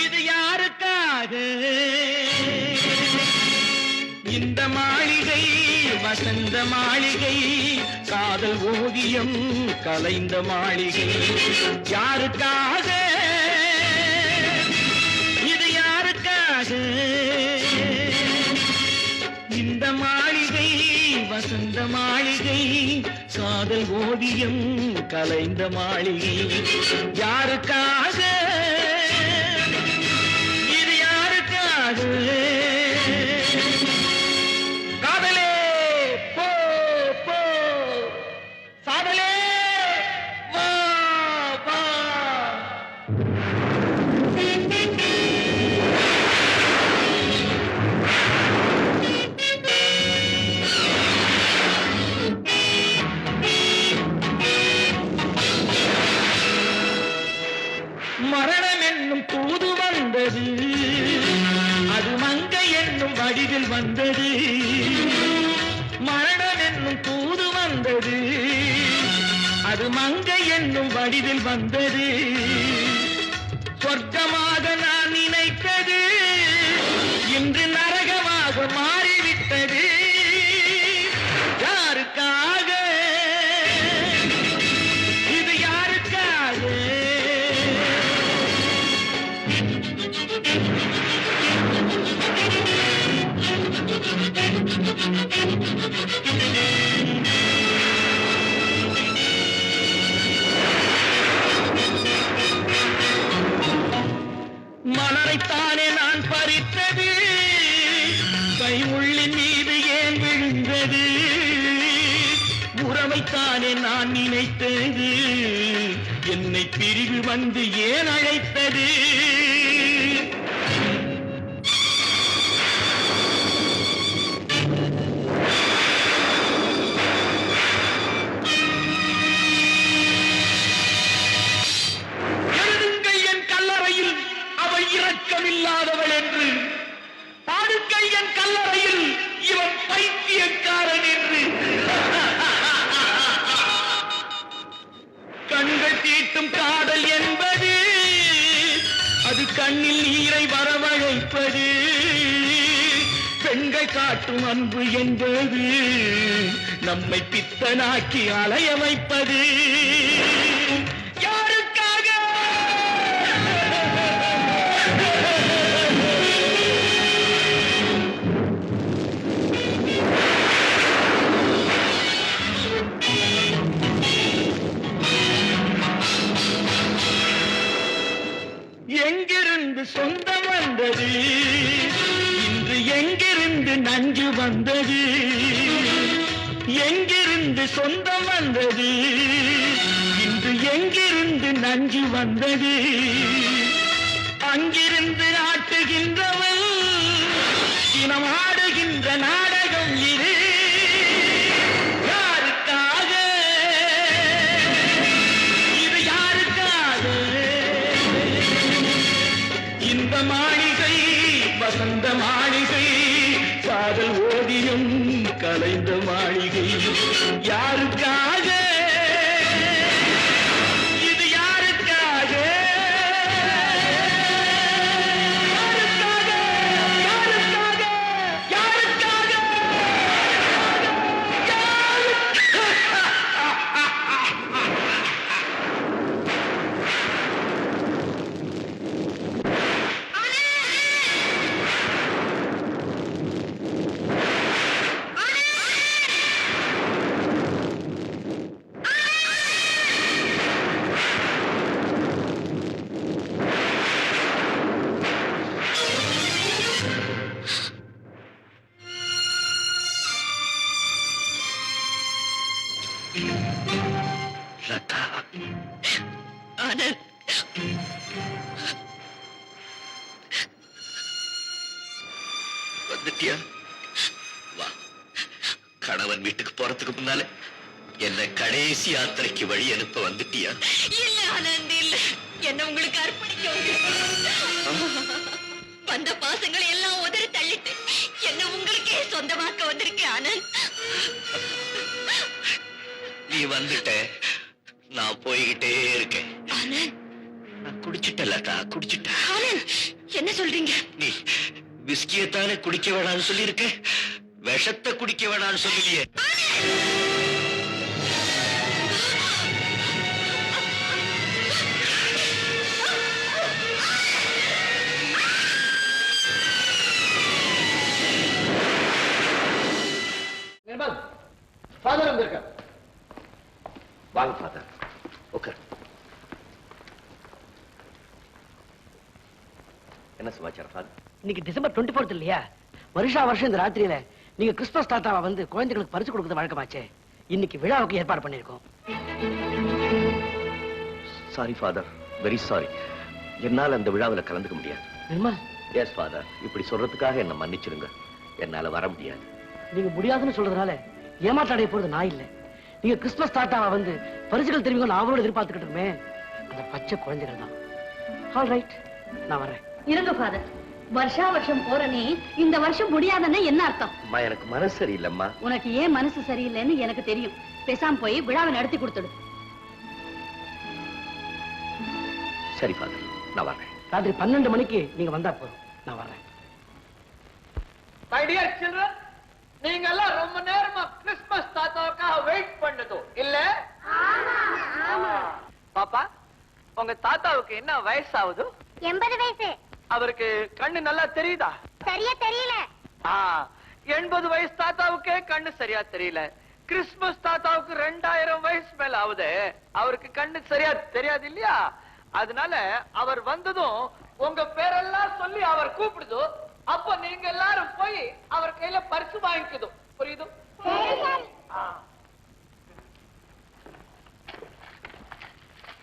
இது யாருக்காக? இந்த மாளிகை வசந்த மாளிகை, காதல் ஓவியம் கலைந்த மாளிகை. யாருக்காக? இது யாருக்காக? இந்த மாளிகை வசந்த மாளிகை, காதல் ஓவியம் கலைந்த மாளிகை. யாருக்காக? இது யாருக்காக? காதலே போ போ, சாதலே வா வா. மரணம் என்னும் தூது வந்தது, அது மங்கை என்னும் வடிவில் வந்தது. மரணம் என்னும் தூது வந்தது, அது மங்கை என்னும் வடிவில் வந்தது. சொர்க்கமாக நான் நினைத்தது இன்று நரகமாக மாறிவிட்டது. யாருக்காக? இது யாருக்காக? மலரைத்தானே நான் பறித்தது, கைமுள்ளின் மீது ஏன் விழுந்தது? உறவைத்தானே நான் நினைத்தது, என்னை பிரிவு வந்து ஏன் அழைத்தது? எழுதுங்கள் என் கல்லறையில் அவள் இரக்கமில்லாதவள் என்று, பாடுங்கள் என் கல்லறையில் இவன் பைத்தியக்காரன் என்று. கண்கள் தீட்டும் காதல் என்பது, அது கண்ணில் நீரை வரவழைப்பது. பெண்கள் காட்டும் அன்பு என்பது, நம்மை பித்தனாக்கி அலைய வைப்பது. யாருக்காக? எங்கிருந்து சொந்தம் வந்தது, இன்று எங்கிருந்து நஞ்சு வந்தது? எங்கிருந்து சொந்தம் வந்தது இன்று எங்கிருந்து நஞ்சு வந்தது அங்கிருந்து ஆட்டுகின்றவள் தினம் ஆடுகின்ற நாடகம் இது யாருக்காக இது யாருக்காக இந்த மாளிகை வசந்த மாளிகை காதல் ஓவியம் கலைந்த மாளிகை யாருக்காக இது யாருக்காக யாருக்காக யாருக்காக லதா ஆனந்த், வந்துட்டியா? வா, கணவன் வீட்டுக்கு போறதுக்கு முன்னால என்ன கடைசி யாத்திரைக்கு வழி அனுப்ப வந்துட்டியா? இல்ல ஆனந்த், இல்ல. என்ன உங்களுக்கு அர்ப்பணிக்க வந்த பாசங்களை எல்லாம் உதறி தள்ளிட்டு என்ன உங்களுக்கே சொந்தமாக்க வந்திருக்கேன் ஆனந்த். நீ வந்துட்ட, நான் போய்கிட்டே இருக்கேன். ஆனந்த், நான் குடிச்சிட்டேன் லதா, குடிச்சிட்டேன். ஆனந்த், என்ன சொல்றீங்க? நீ விஸ்கியத்தானே குடிக்க வேணாம்னு சொல்லியிருக்க, விஷத்தை குடிக்க வேணாம்னு சொல்லலையே. ஃபாதர் வந்திருக்க. வாங்க ஃபாதர், ஓகே. என்ன சமாச்சாரம் ஃபாதர்? இன்னைக்கு டிசம்பர் 24 இல்லையா? வருஷம் இந்த ராத்திரியில நீங்க கிறிஸ்துமஸ் தாத்தாவை வந்து குழந்தைகளுக்கு பரிசு கொடுக்கிறது வழக்கமாச்சே. இன்னைக்கு விழாவுக்கு ஏற்பாடு பண்ணிருக்கோம். Sorry father, very sorry. என்னால அந்த விழாவில் கலந்துக்க முடியாது. நிர்மல், எஸ் ஃபாதர், இப்படி சொல்றதுக்காக என்ன மன்னிச்சிருங்க. என்னால வர முடியாது. நீங்க முடியாதுன்னு சொல்றதுனால ஏமாற்றாடைய போறது நான் இல்ல. நீங்க கிறிஸ்துமஸ் தாத்தாவை வந்து பரிசுகள் தெரிவிக்கும் அவளோட எதிர்பார்த்துக்கிட்டு இருமே, அந்த பச்சை குழந்தைகள் தான். ஆல் ரைட், நான் வரேன். இருங்க ஃபாதர், வருஷா வருஷம் போற நீ இந்த வருஷம் முடியாதுன்னா என்ன அர்த்தம்? அம்மா, எனக்கு மனசு சரியில்லைம்மா. உனக்கு ஏன் மனசு சரியில்லைன்னு எனக்கு தெரியும். பேசாம போய் விழாவை நடத்தி கொடுத்துடு. சரி ஃபாதர், நான் வரேன். ராத்திரி 12 மணிக்கு நீங்க வந்தா போதும், நான் வரேன். My dear children, நீங்க எல்லாம் ரொம்ப நேரமா கிறிஸ்துமஸ் தாத்தாவுக்காக வெயிட் பண்ணதோ இல்ல? பாப்பா, உங்க தாத்தாவுக்கு என்ன வயசு ஆகுது? 80 வயசு. அவருக்கு கண்ணு நல்லா தெரியுதா? சரியா தெரியல. 80 வயசு தாத்தாவுக்கே கண்ணு சரியா தெரியல. கிறிஸ்துமஸ் தாத்தாவுக்கு 2000 வயசு மேல ஆகுது. அவருக்கு கண்ணு சரியா தெரியாது இல்லையா? அதனால அவர் வந்ததும் உங்க பேரெல்லாம் சொல்லி அவர் கூப்பிடுதோ, அப்ப நீங்க எல்லாரும் போய் அவர் கையில பரிசு வாங்கிக்குது. புரியுது?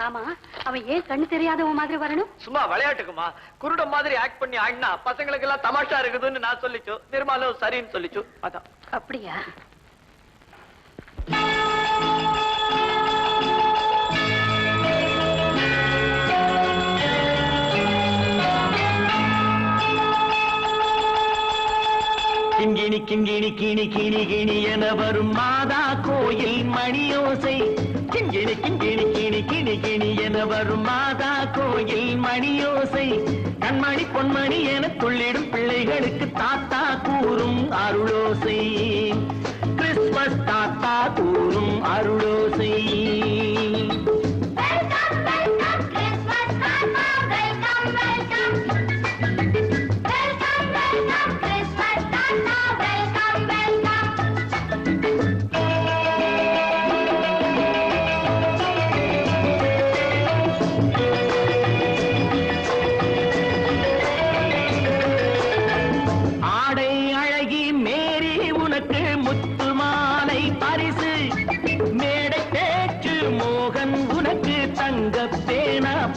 ஆமா, அவன் ஏன் கண்ணு தெரியாதவன் மாதிரி வரணும்? சும்மா விளையாட்டுக்குமா, குருட மாதிரி ஆக்ட் பண்ணி ஆடினா பசங்களுக்கு எல்லாம் தமாஷா இருக்குதுன்னு நான் சொல்லிச்சு. நிர்மலும் சரின்னு சொல்லிச்சு. அதான். அப்படியா? கிங்கிணி கிங்கிணி கிணி கிணி கிணி என வரும் மாதா கோயில் மணியோசை. கிங்கிணி கிங்கிணி கிணி கிணி கிணி என வரும் மாதா கோயில் மணியோசை. கண்மணி பொன்மணி என துள்ளிடும் பிள்ளைகளுக்கு தாத்தா கூறும் அருளோசை. கிறிஸ்துமஸ் தாத்தா கூறும் அருளோசை. ஆடை அழகி மேரி உனக்கு முத்து மாலை பரி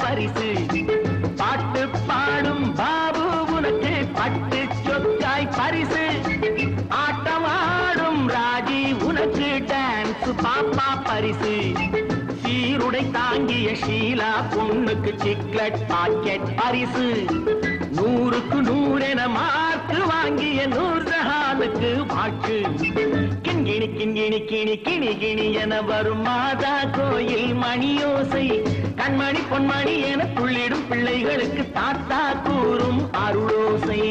பரிசு பாட்டு பாடும் பாபு உனக்கு பட்டு சொக்காய் பரிசு ஆட்டம் ஆடும் ராஜி உனக்கு டான்ஸ் பாப்பா பரிசு சீருடை தாங்கிய ஷீலா பொண்ணுக்கு சிக்லெட் பாக்கெட் பரிசு 100க்கு 100 என மார்க்கு வாங்கிய நூர்ஜஹானுக்கு வாக்கு கிண்கிணி கிண்கிணி கிணி கிணி கிணி என வரும் மாதா கோயில் மணியோசை கண்மணி பொன்மணி என துள்ளிடும் பிள்ளைகளுக்கு தாத்தா கூறும் அருளோசை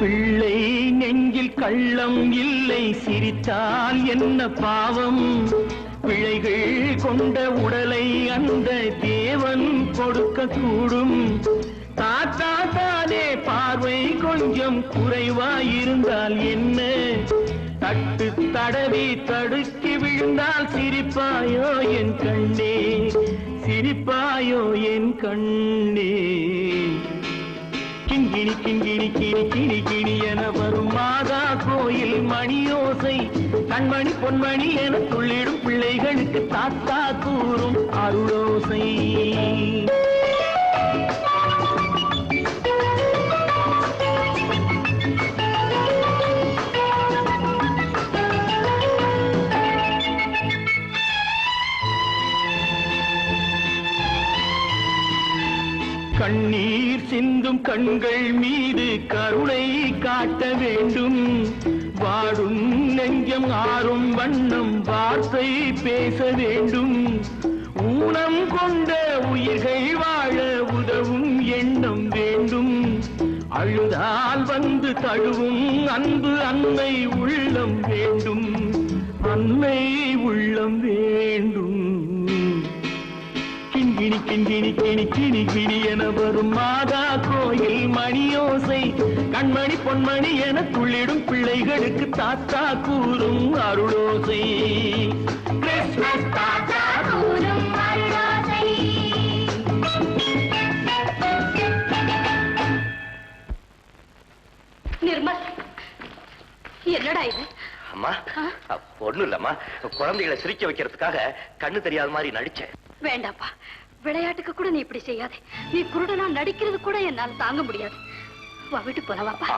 பிள்ளை நெஞ்சில் கள்ளம் இல்லை சிரித்தால் என்ன பாவம் பிழைகள் கொண்ட உடலை அந்த தேவன் கொடுக்க கூடும் தாத்தா தானே பார்வை கொஞ்சம் குறைவாயிருந்தால் என்ன தட்டு தடவி தடுக்கி விழுந்தால் சிரிப்பாயோ என் கண்ணே சிரிப்பாயோ என் கண்ணே கிண்கிணி கிண்கிணி கிணி கிணி கிணி என வரும் மாதா கோயில் மணியோசை கண்மணி பொன்மணி என துள்ளிடும் பிள்ளைகளுக்கு தாத்தா கூறும் அருளோசை கண்ணீர் சிந்தும் கண்கள் மீது கருணை காட்ட வேண்டும் வாடும் நெஞ்சம் ஆறும் வண்ணம் வார்த்தை பேச வேண்டும் ஊனம் கொண்ட உயிர்கள் வாழ உதவும் எண்ணம் வேண்டும் அழுதால் வந்து தழுவும் அன்பு அன்னை உள்ளம் வேண்டும் அன்னை உள்ளம் வேண்டும் கிண்கிணி கிண்கிணி கிணி கிணி கிணி என வரும் மாதா கோயில் மணியோசை கண்மணி பொன்மணி என துள்ளிடும் பிள்ளைகளுக்கு தாத்தா கூறும் அருளோசை கிறிஸ்மஸ் தாத்தா கூறும் அருளோசை நிர்மல் என்னடா இது அம்மா ஒண்ணும் இல்லம்மா குழந்தைகளை சிரிக்க வைக்கிறதுக்காக கண்ணு தெரியாத மாதிரி நடிச்சேன் வேண்டாப்பா விளையாட்டுக்கு கூட நீ இப்படி செய்யாதே நீ குருடனா நடிக்கிறது கூட என்னால தாங்க முடியாது வா வீட்டு போலவாப்பா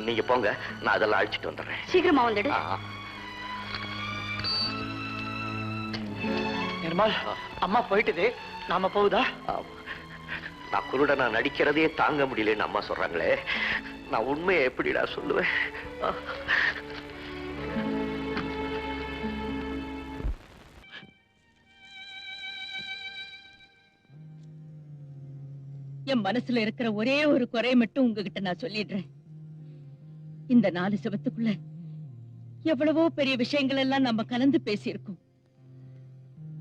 நீங்க போங்க நான் அதெல்லாம் அழிச்சிட்டு வந்துடுறேன் சீக்கிரமா வந்துடு நிர்மல் அம்மா போயிட்டுது நாம போகுதா நான் குருடனா நடிக்கிறதே தாங்க முடியலன்னு அம்மா சொல்றாங்களே நான் உண்மையை எப்படிடா சொல்லுவேன் என் மனசுல இருக்கிற ஒரே ஒரு குறை மட்டும் உங்ககிட்ட நான் சொல்லிடுறேன் இந்த 4 செவத்துக்குள்ள எவ்வளவோ பெரிய விஷயங்கள் எல்லாம் நம்ம கலந்து பேசியிருக்கோம்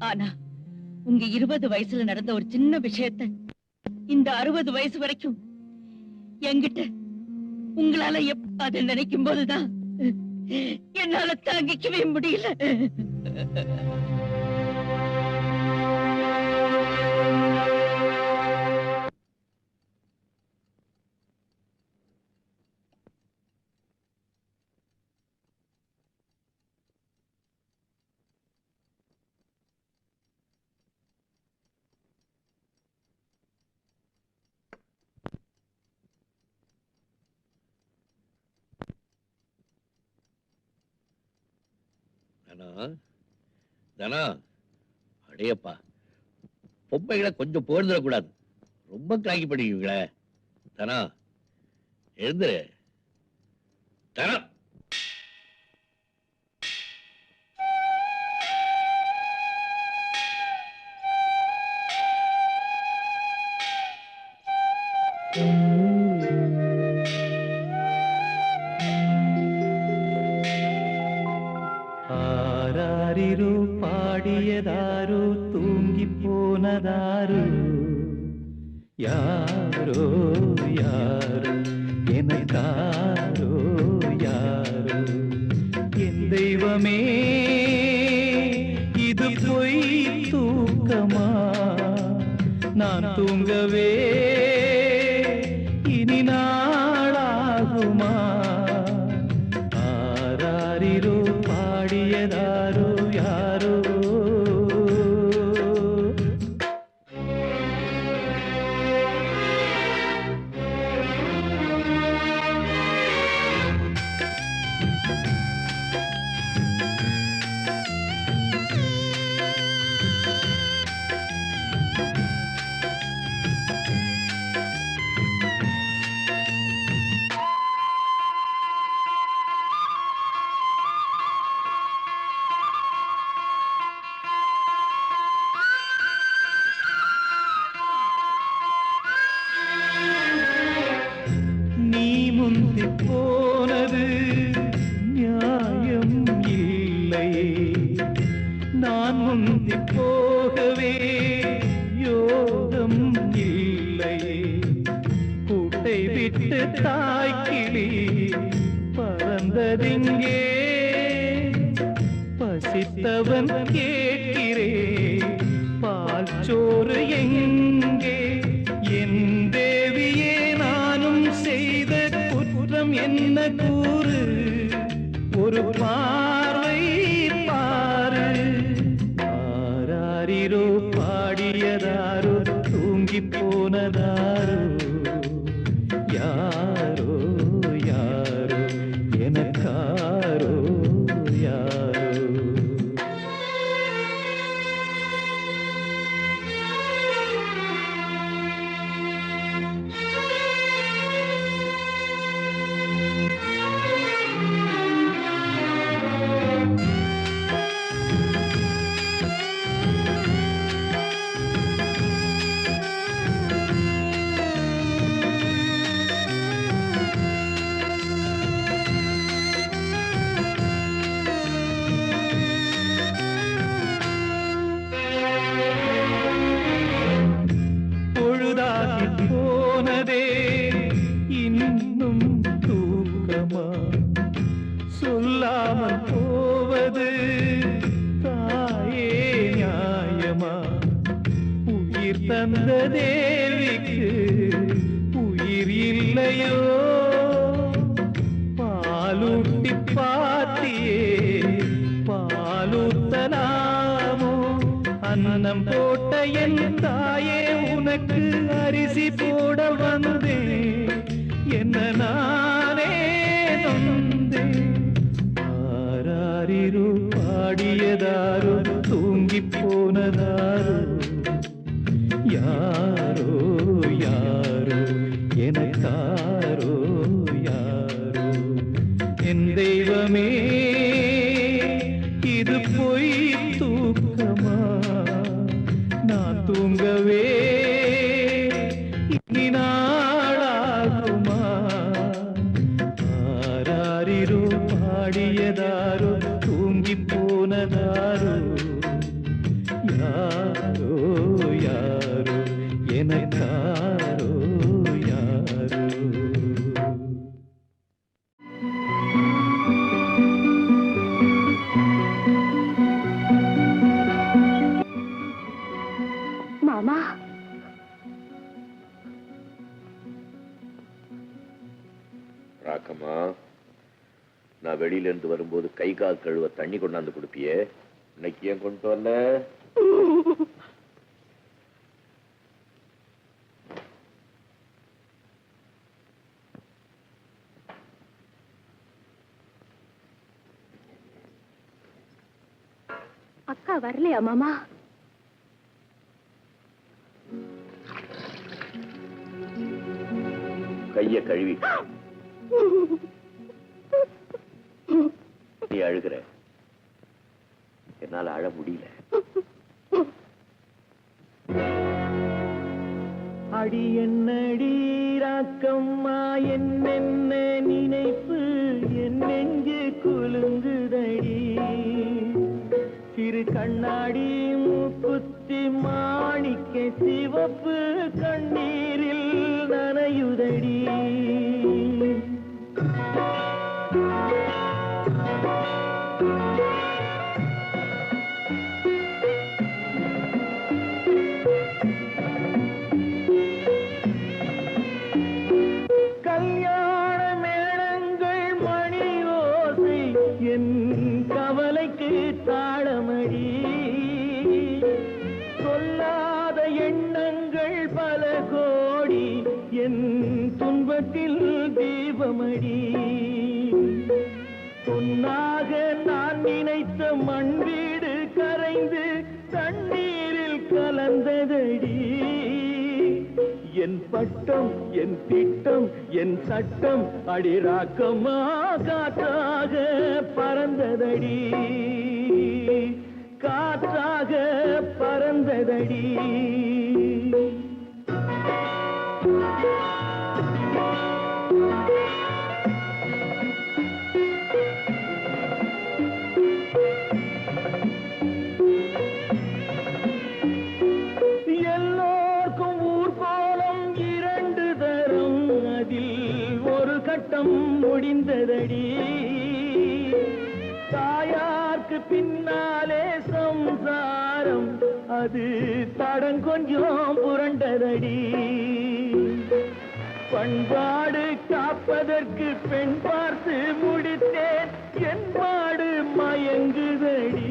ஆனா உங்க 20 வயசுல நடந்த ஒரு சின்ன விஷயத்தை இந்த 60 வயசு வரைக்கும் என்கிட்ட உங்களால அதை நினைக்கும் போதுதான் என்னால தாங்கிக்கவே முடியல அடேப்பா பொம்மைகளை கொஞ்சம் போர்ந்துடக்கூடாது ரொம்ப கிராக்கி பண்ணிக்குவீங்களே. தனா எழுந்துரு. தனா ஆராரிரோ பாடியதாரோ தூங்கி போனதாரோ யாரோ யாரோ எனக்காரோ யாரோ என் தெய்வமே இது பொய் தூக்கமா நான் தூங்கவே இனி நாளாகுமா ஆராரிரோ பாடியதாரோ யாரோ நீ முந்தி போனது நியாயம் இல்லை நான் முந்தி போகவே யோகம் இல்லை கூட்டை விட்டு தாய்க்கிளி பறந்ததிங்கே பசித்தவன் கேட்கிறே பால் சோறு எங்கே என் தேவியே நானும் செய்த குற்றம் என்ன கூறு ஒரு பார்வை பாரு ஆராரிரோ பாடியதாரோ தூங்கி போனதாரோ யாரோ யாரோ எனக்காரோ யாரோ பொழுதாகி போனதே இன்னும் தூக்கமா சொல்லாமல் போவது தாயே நியாயமா உயிர் தந்த தேவிக்கு உயிர் இல்லையோ பாலூட்டி பாத்தியே பாலூத்தலாமோ அன்னம் போட்ட என் தாயே உனக்கு அரிசி போட வந்தேன் என்ன நானே நொந்தேன் ஆராரிரோ பாடியதாரோ தூங்கி போனதாரோ யாரோ யாரோ எனக்காரோ யாரோ என் தெய்வமே இது பொய் தூக்கமா நான் தூங்கவே இனி நாளாகுமா ஆராரிரோ பாடியதாரோ தூங்கி போனதாரோ யாரோ யாரோ எனக்காரோ யாரோ மாமா ராக்கம்மா, நான் வெளியில இருந்து வரும்போது கை கால் கழுவ தண்ணி கொண்டாந்து கொடுப்பியே, இன்னைக்கு ஏன் கொண்டு வரல? அக்கா வரலையா மாமா? கைய கழுவி நீ அழுகிற, என்னால அழ முடியல. அடி என்னடி ராக்கம்மா என்னென்ன நினைப்பு என் நெஞ்சு குலுங்குதடி. சிறு கண்ணாடி மூக்குத்தி மாணிக்க சிவப்பு கண்ணீரில் நனையுதடி. தாளமடி சொல்லாத எண்ணங்கள் பல கோடி என் துன்பத்தில் தீபமடி. பொன்னாக நான் நினைத்த மண் வீடு கரைந்து தண்ணீரில் கலந்ததடி. என் பட்டம் என் திட்டம் என் சட்டம் அடிராக்கமா காற்றாக பறந்ததடி, காற்றாக பறந்ததடி. எல்லோர்க்கும் ஊர்கோலம் இரண்டு தரம், அதில் ஒரு கட்டம் முடிந்ததடி. தாயார்க்கு பின்னாலே சம்சாரம், அது தடம் கொஞ்சம் புரண்டதடி. பண்பாடு காப்பதற்கு பெண் பார்த்து முடித்தேன், என் பாடு மயங்குதடி.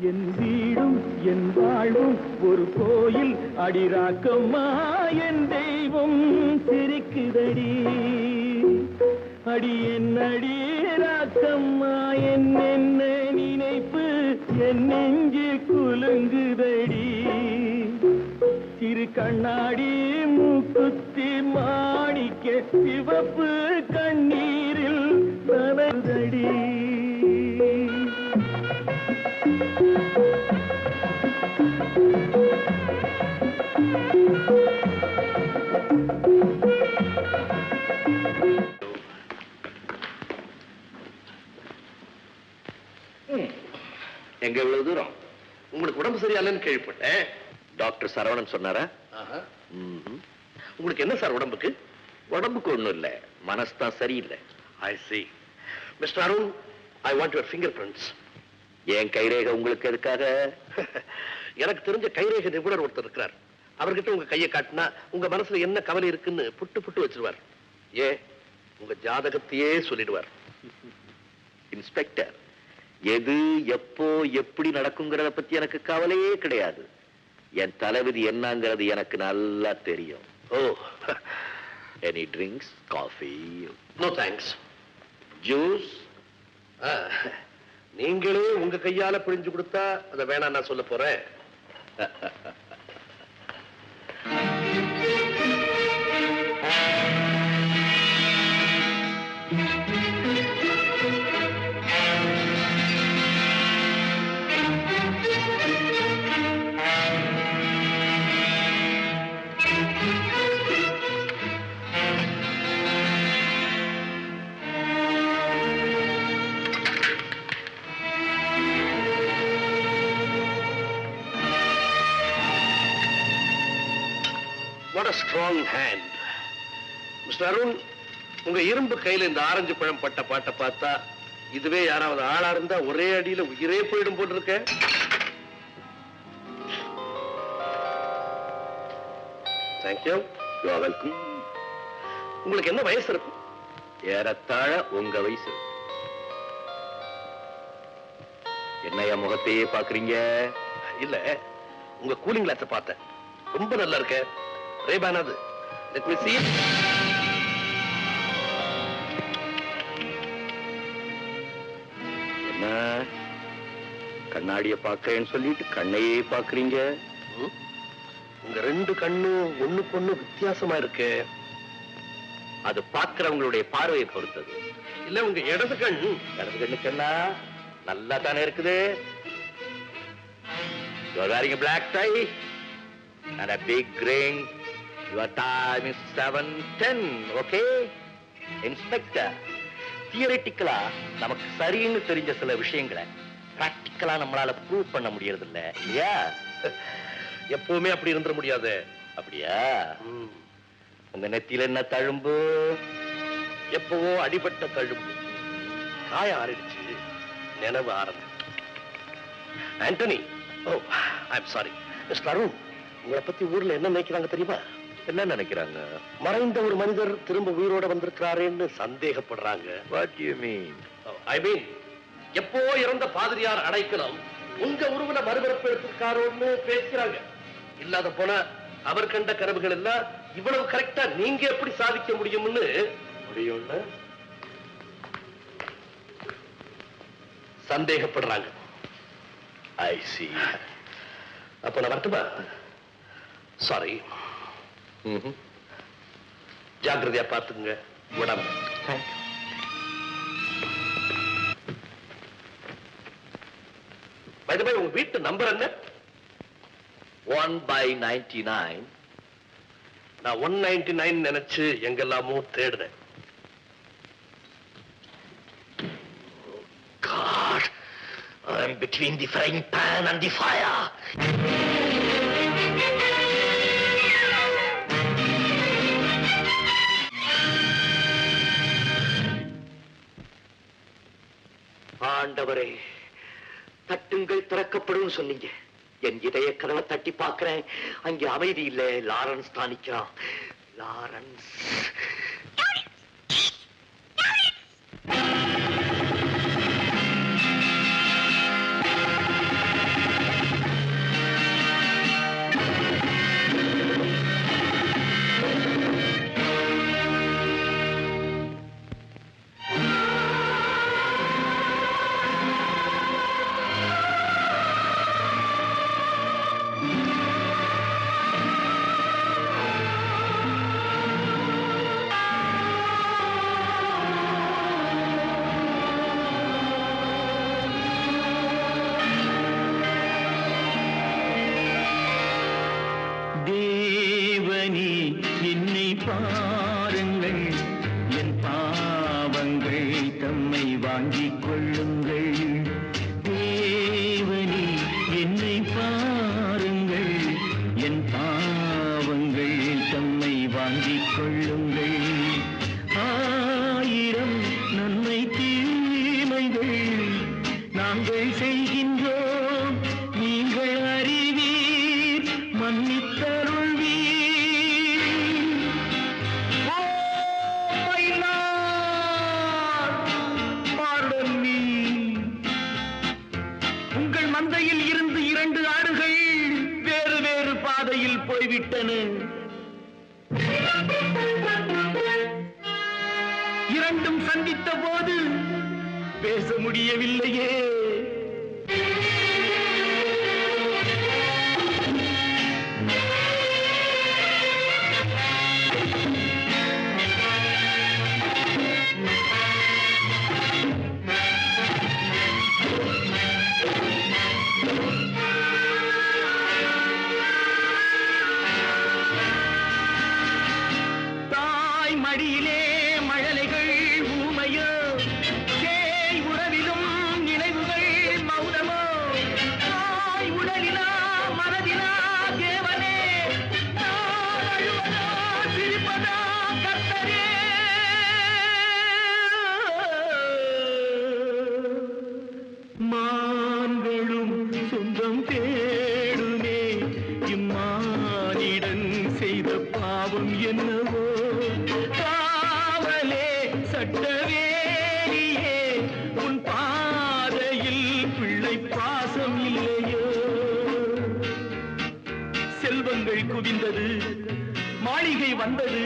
என் வீடும் என் வாழ்வும் ஒரு கோயில் அடிராக்கம்மா, என் தெய்வம் சிரிக்குதடி. அடி என் அடிராக்கம்மா என்ன நினைப்பு என் நெஞ்சு குலுங்குதடி. சிறு கண்ணாடி மூக்குத்தி மாணிக்க சிவப்பு கண்ணீரில் நனைதடி. எங்க இவ்வளவு தூரம்? உங்களுக்கு உடம்பு சரியாலன்னு கேள்விப்பட்டேன். டாக்டர் சரவணன் சொன்னாரா? உங்களுக்கு என்ன சார் உடம்புக்கு? உடம்புக்கு ஒண்ணும் இல்ல, மனசுதான் சரியில்லை. I see. Mr. Arun, I want your fingerprints. என் கைரேகை உங்களுக்கு எதுக்காக? எனக்கு தெரிஞ்ச கைரேகை நிபுணர் ஒருத்தர் இருக்கிறார். அவர்கிட்ட உங்க கையை காட்டினா உங்க மனசுல என்ன கவலை இருக்குன்னு புட்டு புட்டு வச்சிருவார். ஏன் உங்க ஜாதகத்தையே சொல்லிடுவார். இன்ஸ்பெக்டர், எது எப்போ எப்படி நடக்குங்கிறத பத்தி எனக்கு கவலையே கிடையாது. என் தலைவிதி என்னங்கிறது எனக்கு நல்லா தெரியும். Oh, any drinks, coffee? No thanks. Juice? நீங்களே உங்க கையால பிழிஞ்சு கொடுத்தா அதை வேணாம் நான் சொல்ல போறேன். What a strong hand. Mr. Arun, உங்க இரும்பு கையில இந்த ஆரஞ்சு பழம் பட்ட பாட்டை பார்த்தா இதுவே யாராவது ஆளா இருந்தா ஒரே அடியில உயிரே போயிடும் போட்டு இருக்க. தேங்க்யூ. You are welcome. உங்களுக்கு என்ன வயசு இருக்கும்? ஏறத்தாழ உங்க வயசு. என்னையா முகத்தையே பாக்குறீங்க? இல்ல, உங்க கூலிங் கிளாஸ பார்த்தேன். ரொம்ப நல்லா இருக்க. ரேபான் அது. லெட் மீ சீ. என்ன கண்ணாடிய பாக்குறேன்னு சொல்லிட்டு கண்ணையே பாக்குறீங்க? உங்க ரெண்டு கண்ணும் ஒண்ணுக்கு ஒண்ணு வித்தியாசமா இருக்கு. அது பார்க்கிறவங்களுடைய பார்வையை பொறுத்தது. இல்ல உங்க இடது கண்ணுக்குன்னா நல்லா தானே இருக்குது. You are wearing a black tie and a big ring. Your time is 7:10. Okay, Inspector. தியரிட்டிக்கலா நமக்கு சரின்னு தெரிஞ்ச சில விஷயங்களை பிராக்டிக்கலா நம்மளால ப்ரூவ் பண்ண முடியறது இல்ல இல்லையா? எப்பவுமே அப்படி இருந்துட முடியாது. அப்படியா? உங்க நெத்தியில என்ன தழும்பு? எப்பவோ அடிபட்ட தழும்பு. காயம் ஆறிடுச்சு, நினைவு ஆரம்பி. ஆண்டனி, ஓ ஐம் சாரி. மிஸ்டர் அருண், உங்களை பத்தி ஊர்ல என்ன நினைக்கிறாங்க தெரியுமா? என்ன நினைக்கிறாங்க? மறைந்த ஒரு மனிதர் திரும்ப உயிரோட வந்திருக்கிறாரேன்னு சந்தேகப்படுறாங்க. What do you mean? I mean, எப்போ இறந்த பாதிரியார் அடைக்கலம் உங்க உருவல மறுபிறப்பு எடுத்திருக்காரோன்னு பேசுறாங்க. இல்லாத போன அவர் கண்ட கனவுகள் எல்லாம் இவ்வளவு கரெக்டா நீங்க எப்படி சாதிக்க முடியும்னு சந்தேகப்படுறாங்க. I see. அப்ப நான் வரட்டுமா? சாரி. ஜாக்கிரதையா பார்த்துங்க உடம்பு. By the way, உங்க வீட்டு நம்பர் என்ன? 1/99. நான் 199 நினைச்சு எங்கெல்லாமோ தேடுறேன். God, I'm between the frying pan and the fire. ஆண்டவரே, தட்டுங்கள் திறக்கப்படும் சொன்னீங்க. என் இதய கதவை தட்டி பார்க்கிறேன், அங்கே அமைதி இல்ல. லாரன்ஸ் தான் நிற்கிறான். லாரன்ஸ், தேவனே என்னை பாருங்கள், என் பாவங்கள் தம்மை வாங்கிக் கொள்ளுங்கள். தேவனே என்னை பாருங்கள், என் பாவங்கள் தம்மை வாங்கிக் கொள்ளுங்கள். 1000 நன்மை தீமைகள் நாங்கள் செய்கின்றோம், நீங்கள் அறிவீர், மன்னித்தருள்வீர். Oh my Lord, pardon me. உங்கள் மந்தையில் இருந்து 2 ஆடுகள் வேறு வேறு பாதையில் போய்விட்டன. 2ம் சந்தித்த போது பேச முடியவில்லையே. தாய் மடியிலே மழலைகள் ஊமையோ, சேய் உறவிலும் நினைவுகள் மௌனமோ. தாய் உடலிலா மனதிலா தேவனே, நான் அழுவதா சிரிப்பதா கர்த்தரே. மான்களும் சொந்தம் தேடுமே, இம்மானிடன் செய்த பாவம் என்னவோ. காவலே சட்டவேலியே, உன் பாதையில் பிள்ளை பாசம் இல்லையோ. செல்வங்கள் குவிந்தது, மாளிகை வந்தது,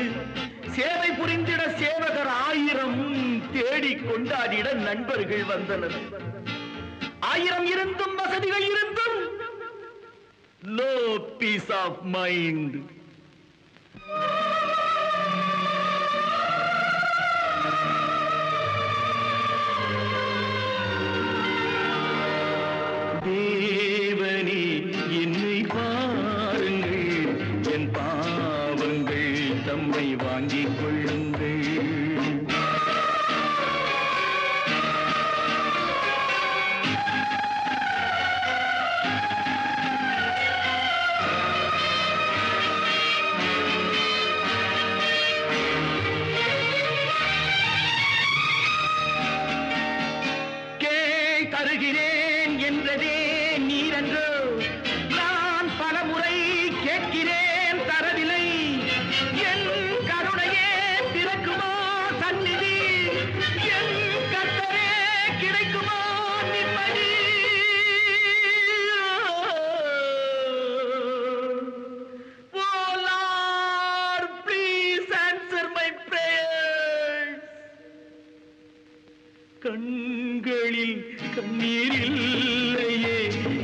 சேவை புரிந்திட சேவகர் 1000 தேடிக் கொண்டாடிட நண்பர்கள் வந்தனர். 1000 இருந்தும் வசதிகள் இருந்தும் no peace of mind. வாங்கிக் கொள்ளுங்கள். தருகிறேன் என்றதே நீரன்றோ, நான் பலமுறை கேட்கிறேன் தரவில்லை. என் கருணையே திறக்குமோ சந்நிதி, என் கர்த்தரே கிடைக்குமோ நிம்மதி. Oh Lord, please answer my prayers. கண்களில் கண்ணீர் இல்லையே,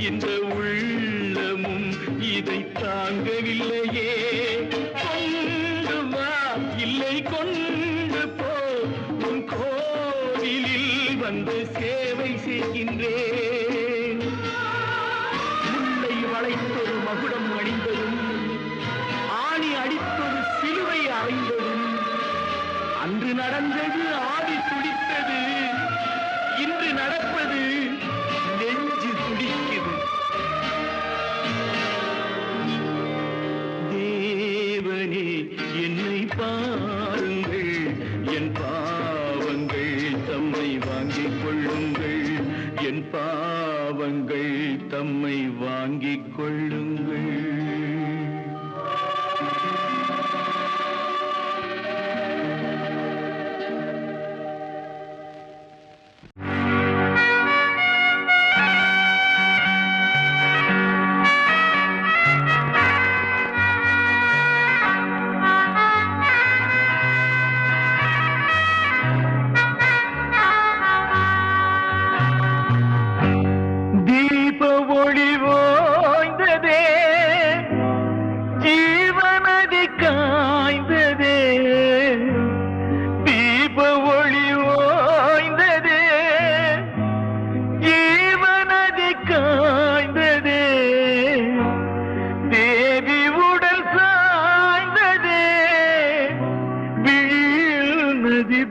இந்த உள்ளமும் இதை தாங்கவில்லையே. கொண்டு வா, இல்லை கொண்டு போ, உன் கோவிலில் வந்து சேவை செய்கின்றேன். முல்லை வளைத்தொரு மகுடம் அணிந்ததும், ஆணி அடித்தொரு சிலுவை அறைந்ததும், அன்று நடந்தது ஆடி துடித்தது, இன்று நடப்பது நெஞ்சு துடிக்குது. தேவனே என்னை பாருங்கள், என் பாவங்கள் தம்மை வாங்கிக் கொள்ளுங்கள், என் பாவங்கள் தம்மை வாங்கிக் கொள்ளுங்கள்.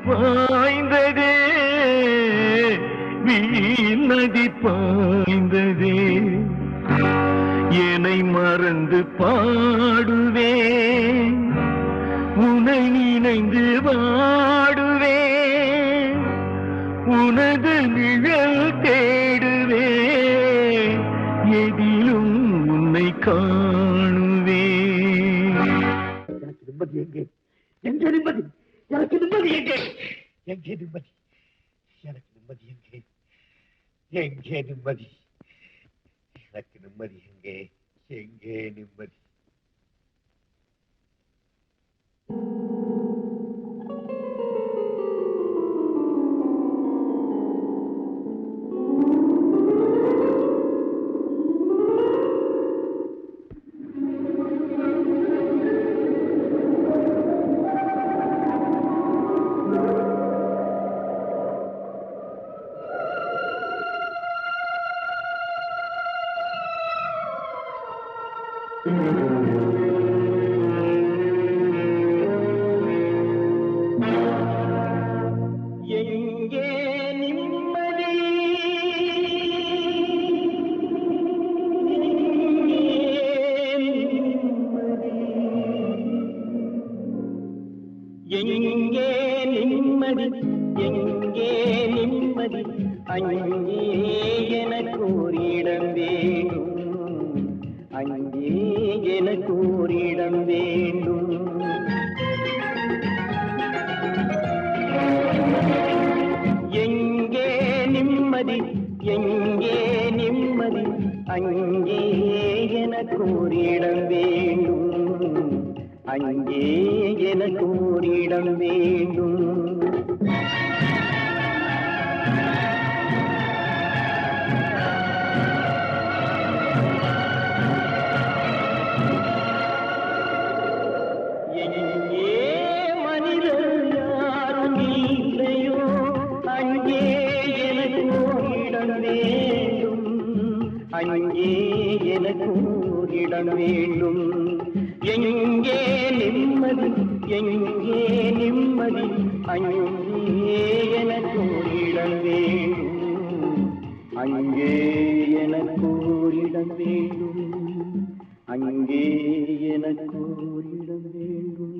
பாய்ந்ததே, நதி பாய்ந்ததே. என்னை மறந்து பாடுவேன், உன்னை நினைந்து வாடுவேன், உனது நிழல் தேடுவேன், எதிலும் உன்னை காணுவேன். எனக்கு நிம்மதி எங்கே? எங்கே நிம்மதி? எனக்கு நிம்மதி எங்கே? எங்கே நிம்மதி? எனக்கு நிம்மதி எங்கே? எங்கே நிம்மதி? எனக்கு நிம்மதி எங்கே? எங்கே நிம்மதி? எங்கே நிம்மதி? எங்கே நிம்மதி? எங்கே நிம்மதி? அங்கே எனக்கு ஒரு இடம் வேண்டும், அங்கே எனக்கு ஒரு இடம் வேண்டும். எங்கே நிம்மதி? எங்கே நிம்மதி? அங்கே எனக்கு ஒரு இடம் வேண்டும், அங்கே எனக்கு ஒரு இடம் வேண்டும். அங்கே எனக்கு இடம் வேண்டும். எங்கே நிம்மதி? எங்கே நிம்மதி அங்கே எனக்கு இடம் வேண்டும் அங்கே எனக்கு இடம் வேண்டும் அங்கே எனக்கு இடம் வேண்டும்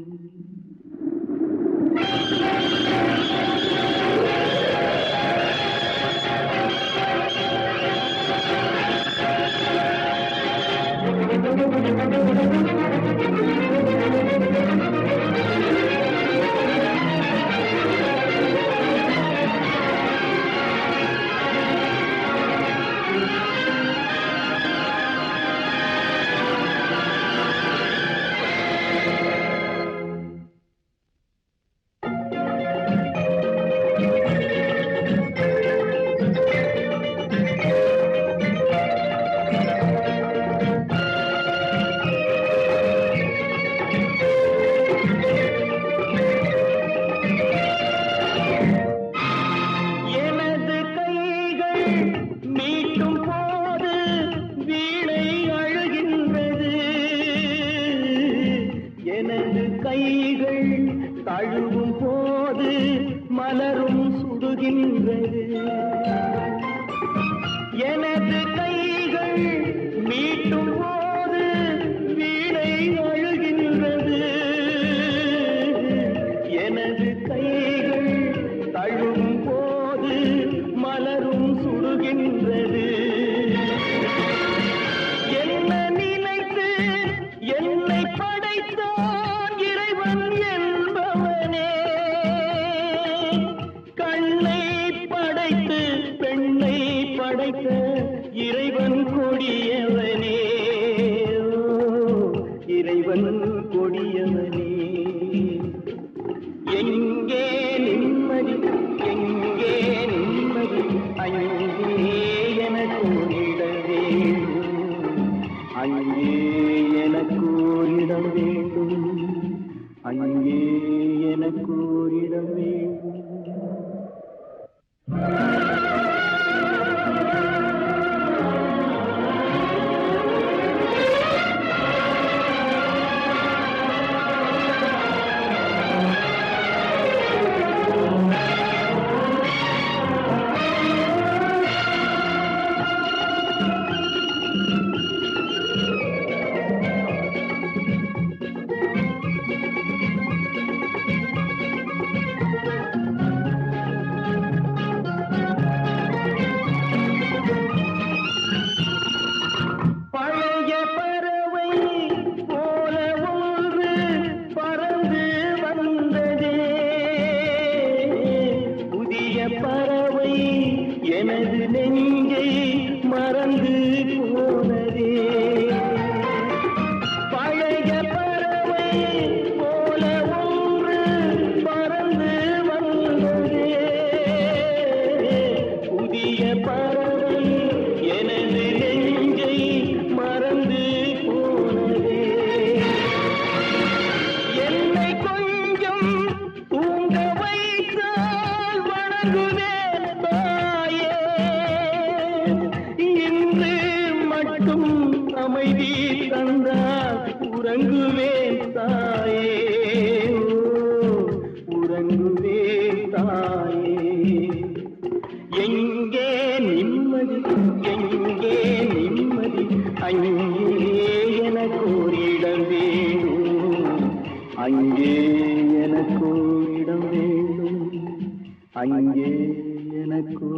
எனக்கு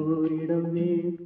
இடம் வேண்டும்